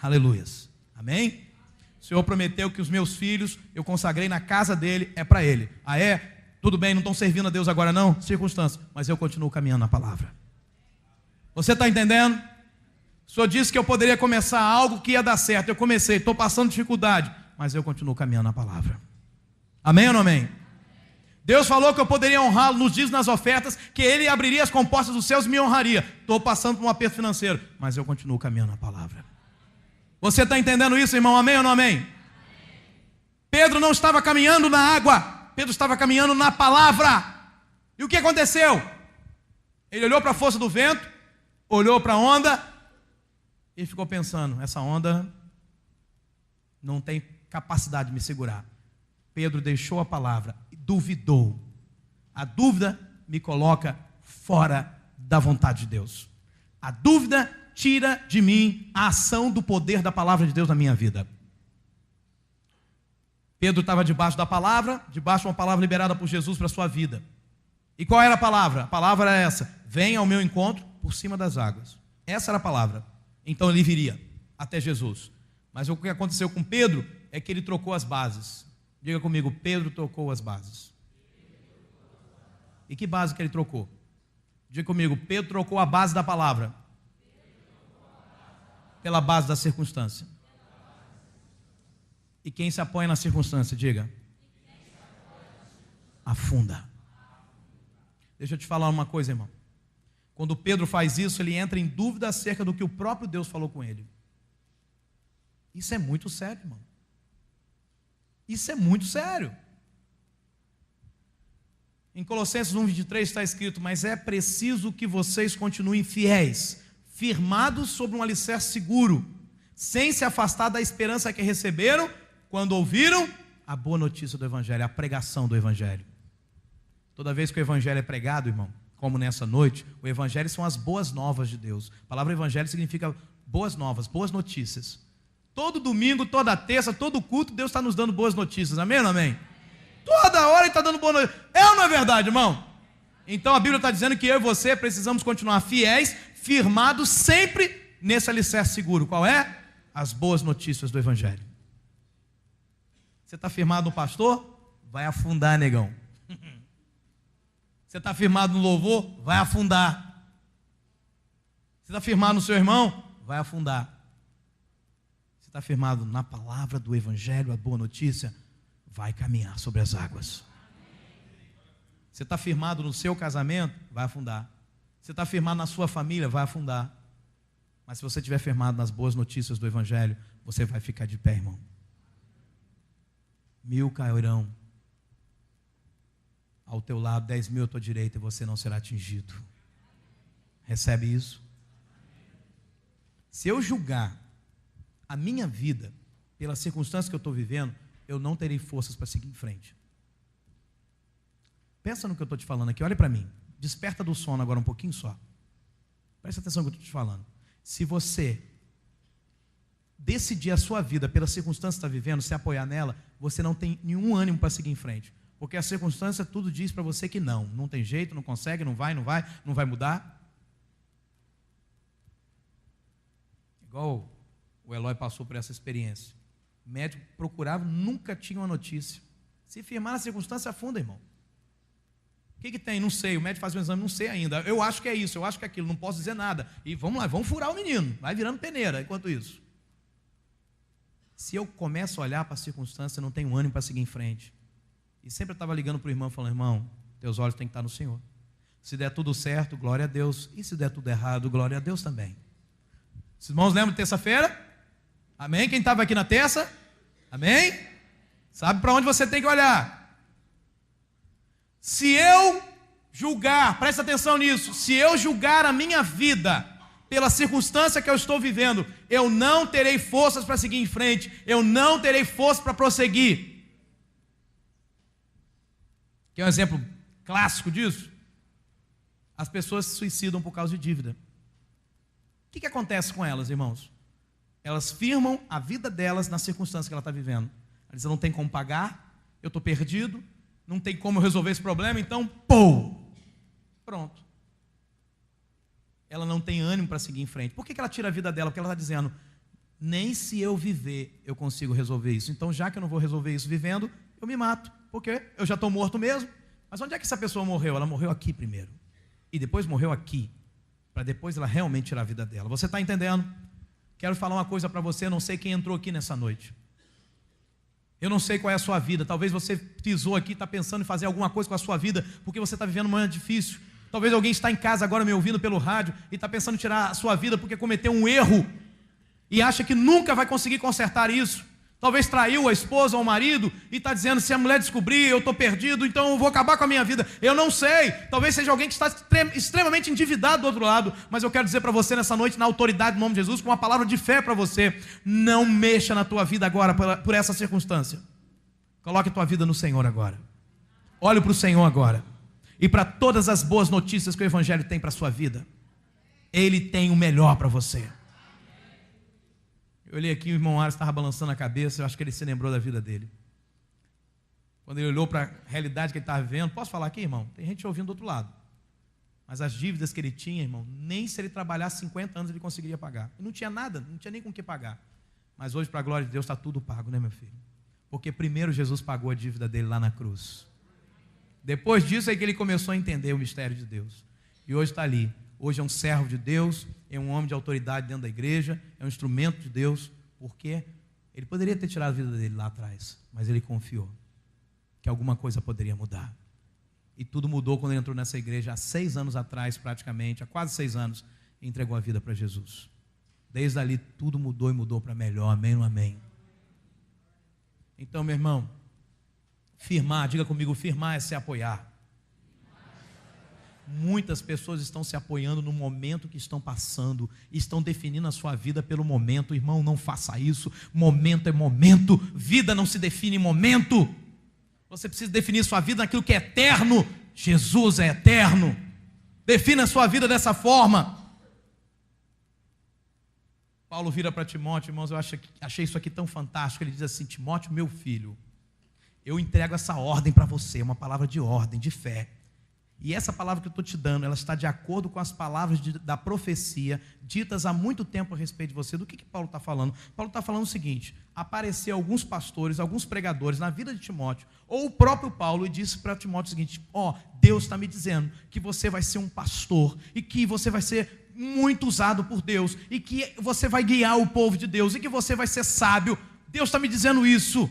Aleluias. Amém? O Senhor prometeu que os meus filhos, eu consagrei na casa dele, é para ele. Ah é? Tudo bem, não estão servindo a Deus agora não? Circunstância. Mas eu continuo caminhando na palavra. Você está entendendo? O Senhor disse que eu poderia começar algo que ia dar certo. Eu comecei, estou passando dificuldade, mas eu continuo caminhando na palavra. Amém ou não amém? Deus falou que eu poderia honrá-lo nos dias nas ofertas, que ele abriria as comportas dos céus e me honraria. Estou passando por um aperto financeiro, mas eu continuo caminhando na palavra. Você está entendendo isso, irmão? Amém ou não amém? Pedro não estava caminhando na água, Pedro estava caminhando na palavra. E o que aconteceu? Ele olhou para a força do vento, olhou para a onda e ficou pensando, essa onda não tem capacidade de me segurar. Pedro deixou a palavra e duvidou. A dúvida me coloca fora da vontade de Deus. A dúvida tira de mim a ação do poder da palavra de Deus na minha vida. Pedro estava debaixo da palavra, debaixo de uma palavra liberada por Jesus para a sua vida. E qual era a palavra? A palavra era essa: venha ao meu encontro por cima das águas. Essa era a palavra. Então ele viria até Jesus. Mas o que aconteceu com Pedro é que ele trocou as bases. Diga comigo, Pedro trocou as bases. E que base que ele trocou? Diga comigo, Pedro trocou a base da palavra pela base da circunstância. E quem se apoia na circunstância, diga, afunda. Deixa eu te falar uma coisa, irmão. Quando Pedro faz isso, ele entra em dúvida acerca do que o próprio Deus falou com ele. Isso é muito sério, irmão. Isso é muito sério. Em Colossenses 1:23 está escrito: mas é preciso que vocês continuem fiéis, firmados sobre um alicerce seguro, sem se afastar da esperança que receberam quando ouviram a boa notícia do Evangelho, a pregação do Evangelho. Toda vez que o Evangelho é pregado, irmão, como nessa noite, o Evangelho são as boas novas de Deus. A palavra Evangelho significa boas novas, boas notícias. Todo domingo, toda terça, todo culto, Deus está nos dando boas notícias, amém ou não amém? Toda hora Ele está dando boas notícias. É ou não é verdade, irmão? Então a Bíblia está dizendo que eu e você precisamos continuar fiéis, firmados sempre nesse alicerce seguro. Qual é? As boas notícias do Evangelho. Você está firmado no pastor? Vai afundar, negão. Você está firmado no louvor? Vai afundar. Você está firmado no seu irmão? Vai afundar. Você está firmado na palavra do Evangelho, a boa notícia? Vai caminhar sobre as águas. Você está firmado no seu casamento? Vai afundar. Você está firmado na sua família? Vai afundar. Mas se você estiver firmado nas boas notícias do Evangelho, você vai ficar de pé, irmão. 1000 cairão ao teu lado, 10.000 à tua direita, e você não será atingido. Recebe isso? Se eu julgar a minha vida pelas circunstâncias que eu estou vivendo, eu não terei forças para seguir em frente. Pensa no que eu estou te falando aqui, olha para mim. Desperta do sono agora um pouquinho só. Presta atenção no que eu estou te falando. Se você decidir a sua vida pela circunstância que está vivendo, se apoiar nela, você não tem nenhum ânimo para seguir em frente. Porque a circunstância tudo diz para você que não tem jeito, não consegue, não vai mudar. Igual o Eloy passou por essa experiência. O médico procurava, nunca tinha uma notícia. Se firmar na circunstância, afunda, irmão. O que tem? Não sei. O médico faz um exame, não sei ainda. Eu acho que é isso, eu acho que é aquilo, não posso dizer nada. E vamos lá, vamos furar o menino. Vai virando peneira enquanto isso. Se eu começo a olhar para a circunstância, eu não tenho ânimo para seguir em frente. E sempre eu estava ligando para o irmão, falando: irmão, teus olhos têm que estar no Senhor. Se der tudo certo, glória a Deus. E se der tudo errado, glória a Deus também. Os irmãos lembram de terça-feira? Amém? Quem estava aqui na terça? Amém? Sabe para onde você tem que olhar. Se eu julgar, presta atenção nisso, se eu julgar a minha vida pela circunstância que eu estou vivendo, eu não terei forças para seguir em frente, eu não terei força para prosseguir. Quer um exemplo clássico disso? As pessoas se suicidam por causa de dívida. O que acontece com elas, irmãos? Elas firmam a vida delas na circunstância que ela está vivendo. Elas dizem: não tem como pagar, eu estou perdido, não tem como eu resolver esse problema, então, pronto. Ela não tem ânimo para seguir em frente. Por que ela tira a vida dela? Porque ela está dizendo: nem se eu viver eu consigo resolver isso. Então, já que eu não vou resolver isso vivendo, eu me mato, porque eu já estou morto mesmo. Mas onde é que essa pessoa morreu? Ela morreu aqui primeiro. E depois morreu aqui, para depois ela realmente tirar a vida dela. Você está entendendo? Quero falar uma coisa para você, não sei quem entrou aqui nessa noite. Eu não sei qual é a sua vida. Talvez você pisou aqui e está pensando em fazer alguma coisa com a sua vida, porque você está vivendo um momento difícil. Talvez alguém está em casa agora me ouvindo pelo rádio e está pensando em tirar a sua vida porque cometeu um erro e acha que nunca vai conseguir consertar isso. Talvez traiu a esposa ou o marido e está dizendo: se a mulher descobrir, eu estou perdido, então eu vou acabar com a minha vida. Eu não sei. Talvez seja alguém que está extremamente endividado do outro lado. Mas eu quero dizer para você nessa noite, na autoridade do nome de Jesus, com uma palavra de fé para você: não mexa na tua vida agora por essa circunstância. Coloque a tua vida no Senhor agora. Olhe para o Senhor agora. E para todas as boas notícias que o Evangelho tem para a sua vida. Ele tem o melhor para você. Eu olhei aqui, o irmão Ares estava balançando a cabeça, eu acho que ele se lembrou da vida dele. Quando ele olhou para a realidade que ele estava vivendo, posso falar aqui, irmão? Tem gente ouvindo do outro lado. Mas as dívidas que ele tinha, irmão, nem se ele trabalhasse 50 anos ele conseguiria pagar. Ele não tinha nada, não tinha nem com o que pagar. Mas hoje, para a glória de Deus, está tudo pago, né, meu filho? Porque primeiro Jesus pagou a dívida dele lá na cruz. Depois disso é que ele começou a entender o mistério de Deus. E hoje está ali. Hoje é um servo de Deus, é um homem de autoridade dentro da igreja, é um instrumento de Deus, porque ele poderia ter tirado a vida dele lá atrás, mas ele confiou que alguma coisa poderia mudar. E tudo mudou quando ele entrou nessa igreja há 6 anos atrás, praticamente, há quase 6 anos, e entregou a vida para Jesus. Desde ali tudo mudou e mudou para melhor, amém ou amém? Então, meu irmão, firmar, diga comigo, firmar é se apoiar. Muitas pessoas estão se apoiando no momento que estão passando, estão definindo a sua vida pelo momento. Irmão, não faça isso. Momento é momento, vida não se define em momento. Você precisa definir sua vida naquilo que é eterno. Jesus é eterno. Defina a sua vida dessa forma. Paulo vira para Timóteo: irmãos, eu achei isso aqui tão fantástico. Ele diz assim: Timóteo, meu filho, eu entrego essa ordem para você, uma palavra de ordem, de fé. E essa palavra que eu estou te dando, ela está de acordo com as palavras da profecia, ditas há muito tempo a respeito de você. Do que Paulo está falando? Paulo está falando o seguinte: apareceram alguns pastores, alguns pregadores na vida de Timóteo, ou o próprio Paulo, e disse para Timóteo o seguinte: Deus está me dizendo que você vai ser um pastor, e que você vai ser muito usado por Deus, e que você vai guiar o povo de Deus, e que você vai ser sábio. Deus está me dizendo isso.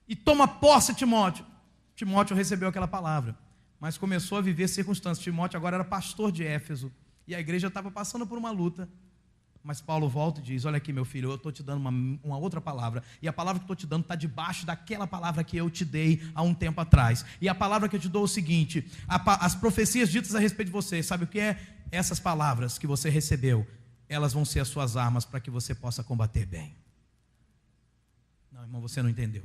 E toma posse, Timóteo. Timóteo recebeu aquela palavra, mas começou a viver circunstâncias. Timóteo agora era pastor de Éfeso, e a igreja estava passando por uma luta. Mas Paulo volta e diz: olha aqui, meu filho, eu estou te dando uma outra palavra, e a palavra que estou te dando está debaixo daquela palavra que eu te dei há um tempo atrás. E a palavra que eu te dou é o seguinte: as profecias ditas a respeito de você, sabe o que é? Essas palavras que você recebeu, elas vão ser as suas armas para que você possa combater bem. Não, irmão, você não entendeu.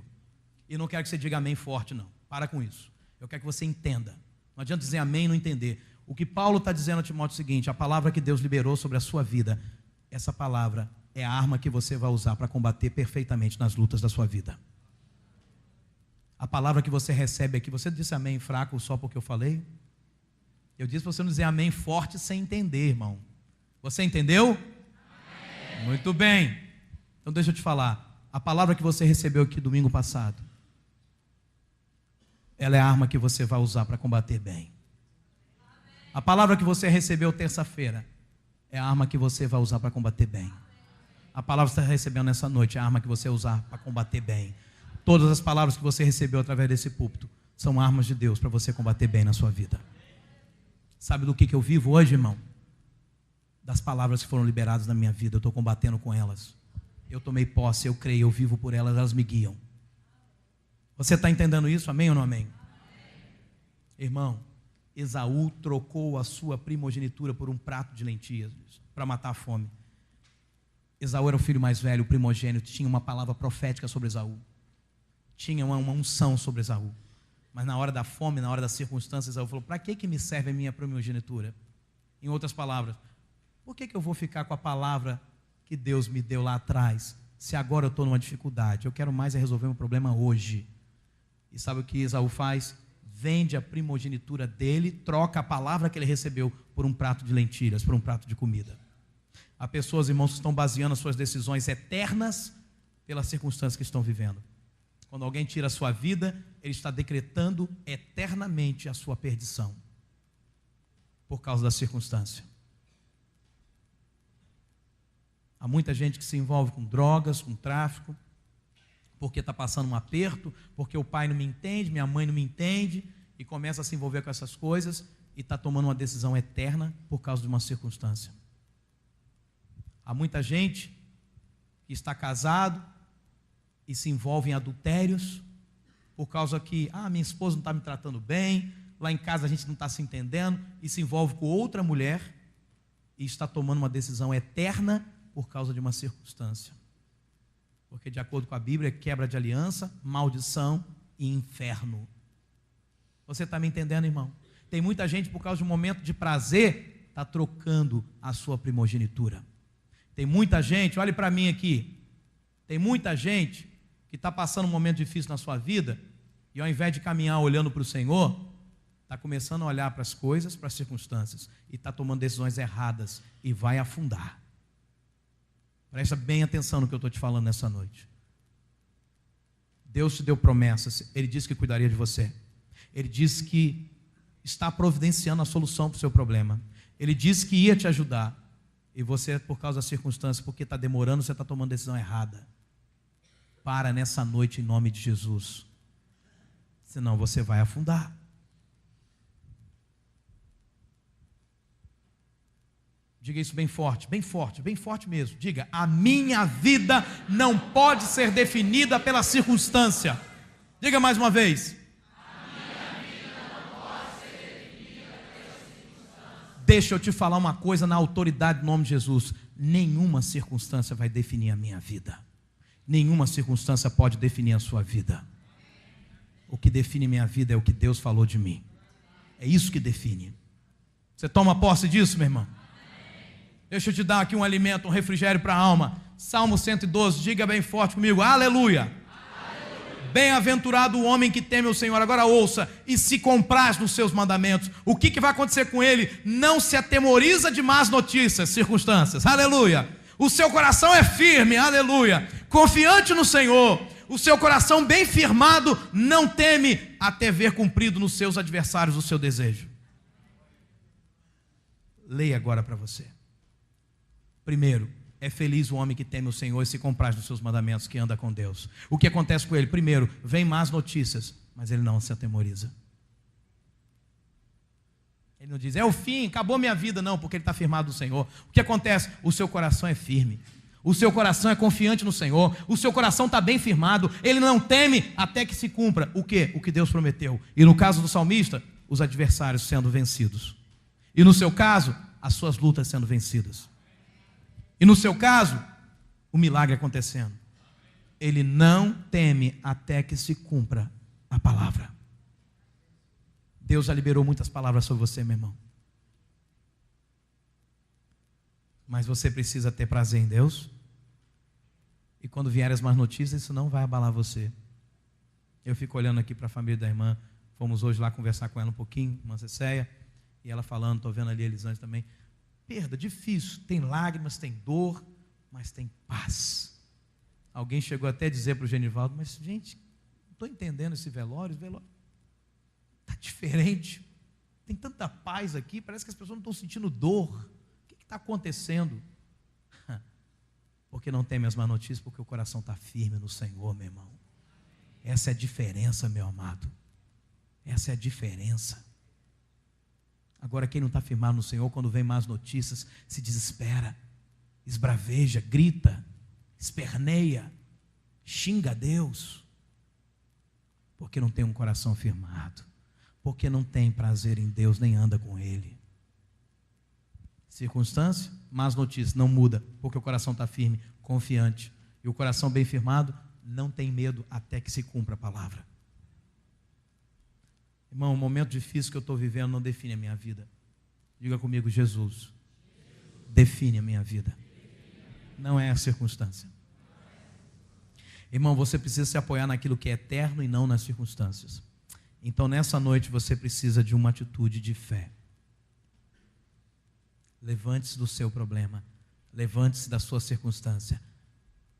E não quero que você diga amém forte, não. Para com isso. Eu quero que você entenda. Não adianta dizer amém e não entender. O que Paulo está dizendo a Timóteo é o seguinte: a palavra que Deus liberou sobre a sua vida, essa palavra é a arma que você vai usar para combater perfeitamente nas lutas da sua vida. A palavra que você recebe aqui, você disse amém fraco só porque eu falei? Eu disse para você não dizer amém forte sem entender, irmão. Você entendeu? Amém. Muito bem. Então deixa eu te falar. A palavra que você recebeu aqui domingo passado, ela é a arma que você vai usar para combater bem. A palavra que você recebeu terça-feira é a arma que você vai usar para combater bem. A palavra que você está recebendo nessa noite é a arma que você vai usar para combater bem. Todas as palavras que você recebeu através desse púlpito são armas de Deus para você combater bem na sua vida. Sabe do que eu vivo hoje, irmão? Das palavras que foram liberadas na minha vida. Eu estou combatendo com elas. Eu tomei posse, eu creio, eu vivo por elas, elas me guiam. Você está entendendo isso? Amém ou não amém? Irmão, Esaú trocou a sua primogenitura por um prato de lentilhas para matar a fome. Esaú era o filho mais velho, o primogênito, tinha uma palavra profética sobre Esaú. Tinha uma unção sobre Esaú. Mas na hora da fome, na hora das circunstâncias, Esaú falou: para que me serve a minha primogenitura? Em outras palavras, por que eu vou ficar com a palavra que Deus me deu lá atrás, se agora eu estou numa dificuldade? Eu quero mais é resolver meu problema hoje. E sabe o que Esaú faz? Vende a primogenitura dele, troca a palavra que ele recebeu por um prato de lentilhas, por um prato de comida. Há pessoas, irmãos, que estão baseando as suas decisões eternas pelas circunstâncias que estão vivendo. Quando alguém tira a sua vida, ele está decretando eternamente a sua perdição, por causa da circunstância. Há muita gente que se envolve com drogas, com tráfico, porque está passando um aperto, porque o pai não me entende, minha mãe não me entende, e começa a se envolver com essas coisas, e está tomando uma decisão eterna por causa de uma circunstância. Há muita gente que está casado e se envolve em adultérios, por causa que, minha esposa não está me tratando bem, lá em casa a gente não está se entendendo, e se envolve com outra mulher, e está tomando uma decisão eterna por causa de uma circunstância. Porque de acordo com a Bíblia, quebra de aliança, maldição e inferno. Você está me entendendo, irmão? Tem muita gente, por causa de um momento de prazer, está trocando a sua primogenitura. Tem muita gente, olhe para mim aqui, tem muita gente que está passando um momento difícil na sua vida, e ao invés de caminhar olhando para o Senhor, está começando a olhar para as coisas, para as circunstâncias, e está tomando decisões erradas, e vai afundar. Presta bem atenção no que eu estou te falando nessa noite. Deus te deu promessas, Ele disse que cuidaria de você. Ele disse que está providenciando a solução para o seu problema. Ele disse que ia te ajudar. E você, por causa das circunstâncias, porque está demorando, você está tomando decisão errada. Para nessa noite em nome de Jesus. Senão você vai afundar. Diga isso bem forte, bem forte, bem forte mesmo. Diga: a minha vida não pode ser definida pela circunstância. Diga mais uma vez. A minha vida não pode ser definida pela circunstância. Deixa eu te falar uma coisa na autoridade do nome de Jesus. Nenhuma circunstância vai definir a minha vida. Nenhuma circunstância pode definir a sua vida. O que define minha vida é o que Deus falou de mim. É isso que define. Você toma posse disso, meu irmão? Deixa eu te dar aqui um alimento, um refrigério para a alma. Salmo 112, diga bem forte comigo: aleluia, aleluia. Bem-aventurado o homem que teme o Senhor. Agora ouça: e se compraz nos seus mandamentos. O que vai acontecer com ele? Não se atemoriza de más notícias, circunstâncias, aleluia. O seu coração é firme, aleluia, confiante no Senhor. O seu coração bem firmado não teme, até ver cumprido nos seus adversários o seu desejo. Leia agora para você. Primeiro, é feliz o homem que teme o Senhor e se compraz dos seus mandamentos, que anda com Deus. O que acontece com ele? Primeiro, vem más notícias, mas ele não se atemoriza. Ele não diz: é o fim, acabou minha vida. Não, porque ele está firmado no Senhor. O que acontece? O seu coração é firme. O seu coração é confiante no Senhor. O seu coração está bem firmado. Ele não teme até que se cumpra o quê? O que Deus prometeu. E no caso do salmista, os adversários sendo vencidos. E no seu caso, as suas lutas sendo vencidas. E no seu caso, o milagre acontecendo. Ele não teme até que se cumpra a palavra. Deus já liberou muitas palavras sobre você, meu irmão. Mas você precisa ter prazer em Deus. E quando vierem as más notícias, isso não vai abalar você. Eu fico olhando aqui para a família da irmã. Fomos hoje lá conversar com ela um pouquinho, irmã Cecéia. E ela falando, estou vendo ali a Elisângela também. Perda, difícil, tem lágrimas, tem dor, mas tem paz. Alguém chegou até a dizer para o Genivaldo, mas gente, não estou entendendo esse velório está diferente. Tem tanta paz aqui, parece que as pessoas não estão sentindo dor. O que está acontecendo? Porque não tem as más notícias, porque o coração está firme no Senhor, meu irmão. Essa é a diferença, meu amado. Essa é a diferença. Agora, quem não está firmado no Senhor, quando vem más notícias, se desespera, esbraveja, grita, esperneia, xinga a Deus, porque não tem um coração firmado, porque não tem prazer em Deus, nem anda com Ele. Circunstância, más notícias, não muda, porque o coração está firme, confiante, e o coração bem firmado, não tem medo até que se cumpra a palavra. Irmão, o momento difícil que eu estou vivendo não define a minha vida. Diga comigo, Jesus define a minha vida, não é a circunstância. Irmão, você precisa se apoiar naquilo que é eterno e não nas circunstâncias. Então nessa noite você precisa de uma atitude de fé. Levante-se do seu problema, levante-se da sua circunstância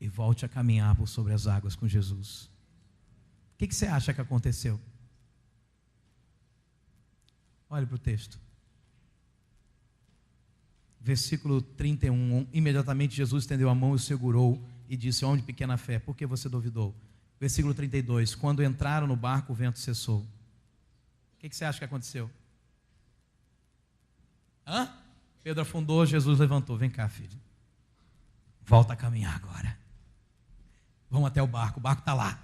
e volte a caminhar por sobre as águas com Jesus. O que você acha que aconteceu? Olhe para o texto. Versículo 31, imediatamente Jesus estendeu a mão e o segurou e disse, homem de pequena fé, por que você duvidou? Versículo 32, quando entraram no barco, o vento cessou. O que você acha que aconteceu? Pedro afundou, Jesus levantou, vem cá, filho, volta a caminhar agora, vamos até o barco está lá.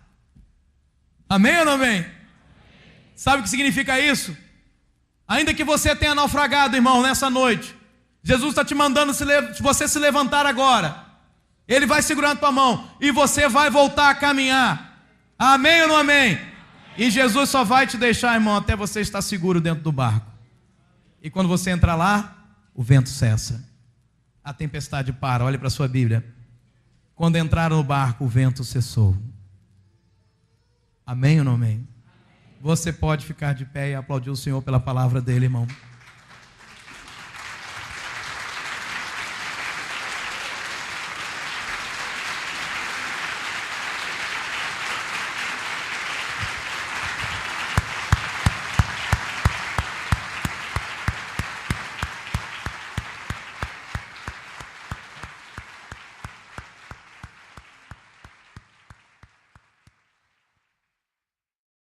Amém ou não amém? Sabe o que significa isso? Ainda que você tenha naufragado, irmão, nessa noite, Jesus está te mandando você se levantar agora. Ele vai segurando tua mão e você vai voltar a caminhar. Amém ou não amém? E Jesus só vai te deixar, irmão, até você estar seguro dentro do barco. E quando você entrar lá, o vento cessa, a tempestade para. Olhe para a sua Bíblia. Quando entraram no barco, o vento cessou. Amém ou não amém? Você pode ficar de pé e aplaudir o Senhor pela palavra dele, irmão.